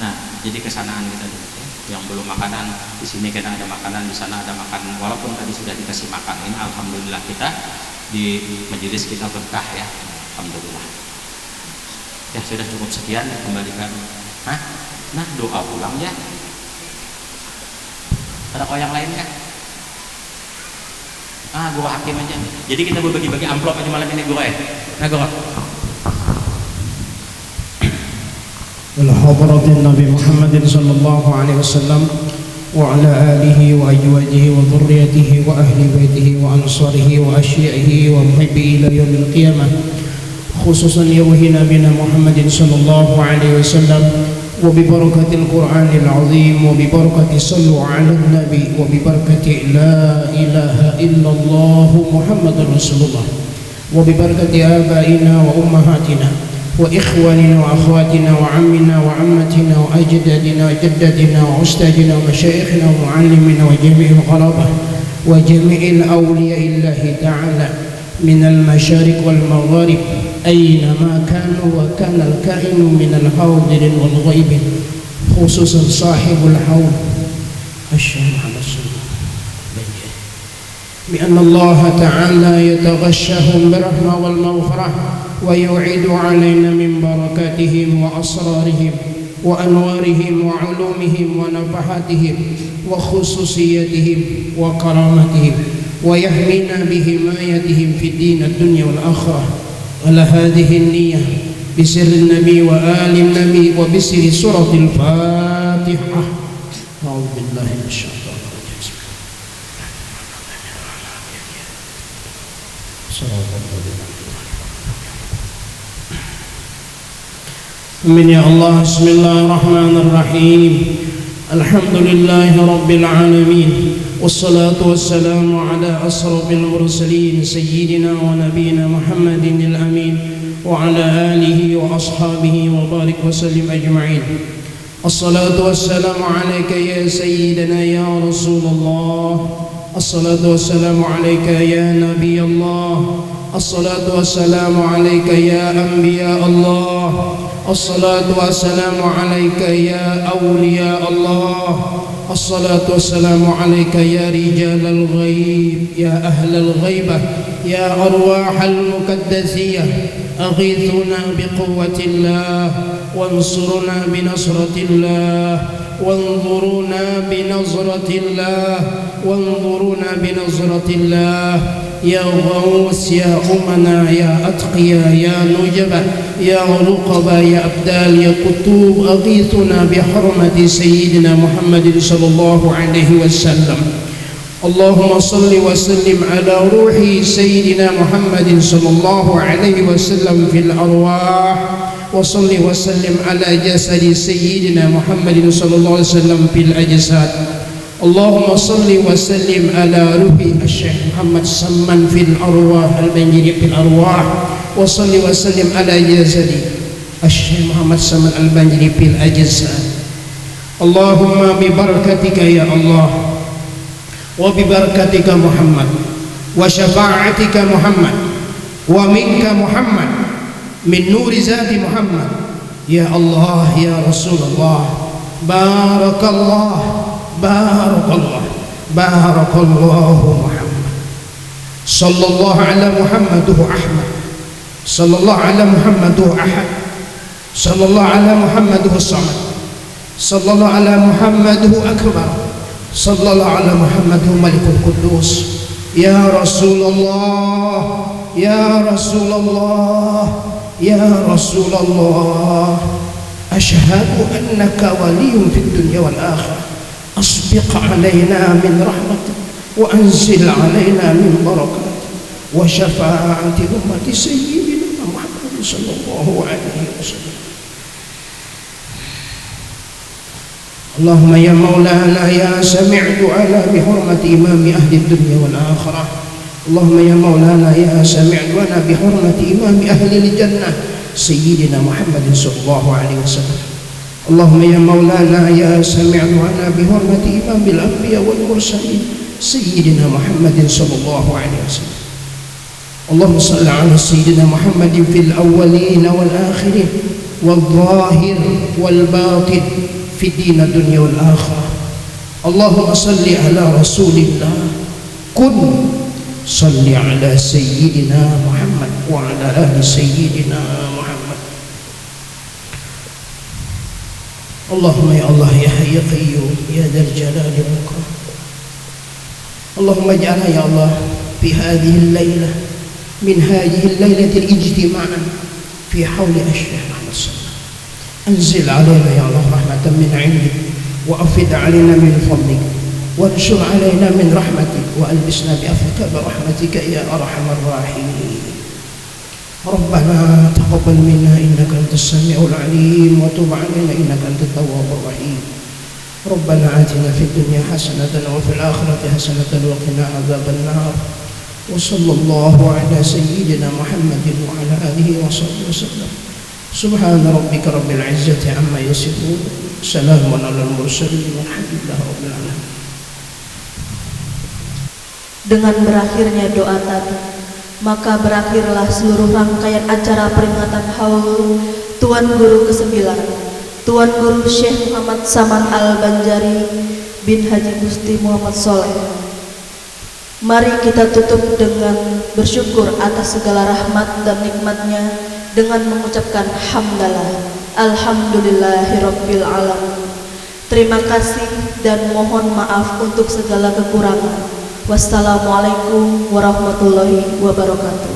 Nah, jadi kesanaan kita dulu ya. Yang belum makanan di sini kena ada makanan, di sana ada makan, walaupun tadi sudah dikasih makan. Ini alhamdulillah kita di majelis kita berkah ya, alhamdulillah ya. Sudah cukup sekian, kembalikan nah doa pulang ya. Ada kau yang lain kan? Guru hakim aja. Jadi kita berbagi-bagi amplop aja malam ini guru ya. Nah guru. والحضرة النبي محمد صلى الله عليه وسلم وعلى آله وأزواجه وذريته وأهل بيته وأنصاره وأشيائه ومحبه إلى يوم القيامة، خصوصا يوم نبينا محمد صلى الله عليه وسلم، وببركة القرآن العظيم، وببركة صلوا على النبي، وببركة لا إله إلا الله محمد رسول الله، وببركة آبائنا وأمهاتنا وإخواننا وأخواتنا وعمنا وعمتنا وأجدادنا وجدتنا وأستاذنا ومشايخنا ومعلمنا وجميع الغرابة وجميع الأولياء الله تعالى من المشارق والمغارب أينما كانوا وكان الكائن من الحاضر والغيب، خصوصا صاحب الحوض الشيخ محمد صلى الله عليه وسلم، بأن الله تعالى يتغشاهم بالرحمة والمغفرة ويعيد علينا من بركاتهم وأسرارهم وأنوارهم وعلومهم ونفحاتهم وخصوصياتهم وكرامتهم، ويحمينا بحمايتهم في الدين الدنيا والآخرة. على هذه النية بسر النبي وآل النبي وبسر سورة الفاتحة. أعوذ بالله من الشيطان الرجيم. Amin ya Allah. Bismillahirrahmanirrahim. Alhamdulillahi Rabbil alamin. Wassalatu wassalamu ala asrafil mursalin Sayyidina wa nabiyina Muhammadin al-amin wa ala alihi wa ashabihi wa barik wa sallim ajma'in. الصلاة والسلام عليك يا سيدنا يا رسول الله. الصلاة والسلام عليك يا نبي الله. الصلاة والسلام عليك يا أنبياء الله. الصلاة والسلام عليك يا أولياء الله. الصلاة والسلام عليك يا رجال الغيب، يا أهل الغيبة، يا أرواح المقدسية، أغيثنا بقوة الله، وانصرنا بنصرة الله، وانظرونا بنظرة الله، وانظرونا بنظرة الله. يا غوث يا أمنا يا أتقيا يا نجبة يا رقبة يا أبدال يا كتوب، أغيثنا بحرمة سيدنا محمد صلى الله عليه وسلم. اللهم صل وسلم على روح سيدنا محمد صلى الله عليه وسلم في الأرواح، وصل وسلم على جسد سيدنا محمد صلى الله عليه وسلم في الأجساد. اللهم صل وسلم على روح الشيخ محمد سمن في الأرواح البنجري في الأرواح، وصل وسلم على جسد الشيخ محمد سمن البنجري في الأجساد. اللهم ببركتك يا الله، وببركتك محمد، وشفاعتك محمد، ومنك محمد، من نور ذات محمد، يا الله يا رسول الله. بارك الله بارك الله بارك الله محمد. صلى الله على محمد هو أحمد، صلى الله على محمد هو أحد، صلى الله على محمد هو الصمد، صلى الله على محمد هو أكبر، صلى الله على محمد هو ملك القدوس. يا رسول الله يا رسول الله يا رسول الله، أشهد أنك ولي في الدنيا والآخرة. أسبق علينا من رحمتك، وأنزل علينا من بركاتك، وشفاعة أمة سيدنا محمد صلى الله عليه وسلم. اللهم يا مولانا يا سميع دعانا بحرمة إمام أهل الدنيا والآخرة. اللهم يا مولانا يا سميع دعانا بحرمة إمام أهل الجنة سيدنا محمد صلى الله عليه وسلم. اللهم يا مولانا يا سميع دعانا بحرمة إمام الأنبياء والمرسلين سيدنا محمد صلى الله عليه وسلم. اللهم صل على سيدنا محمد في الأولين والآخرين، والظاهر والباطن في الدين الدنيا والآخرة. اللهم صل على رسول الله، كن صل على سيدنا محمد وعلى آل سيدنا محمد. اللهم يا الله يا حي يا قيوم يا ذا الجلال والإكرام، اللهم اجعلنا يا الله في هذه الليلة من هذه الليلة الاجتماع في حول الشيخ محمد صلى الله عليه وسلم. أنزل علينا يا الله رحمة من عندك، وأفد علينا من فضلك، وانشر علينا من رحمتك، وألبسنا بأفك برحمتك يا أرحم الراحمين. ربنا تقبل منا إنك أنت السميع العليم، وتب علينا إنك أنت التواب الرحيم. ربنا آتنا في الدنيا حسنة وفي الآخرة حسنة وقنا عذاب النار. وصلى الله على سيدنا محمد وعلى آله وصحبه وسلم. سبحان ربك رب العزة عما يصفون، سلام على المرسلين والحمد لله رب العالمين. Dengan berakhirnya doa tadi, maka berakhirlah seluruh rangkaian acara peringatan haul Tuan Guru ke-9, Tuan Guru Syekh Muhammad Saman Al-Banjari bin Haji Gusti Muhammad Soleh. Mari kita tutup dengan bersyukur atas segala rahmat dan nikmatnya dengan mengucapkan hamdalah, alhamdulillahirabbil alamin. Terima kasih dan mohon maaf untuk segala kekurangan. Wassalamualaikum warahmatullahi wabarakatuh.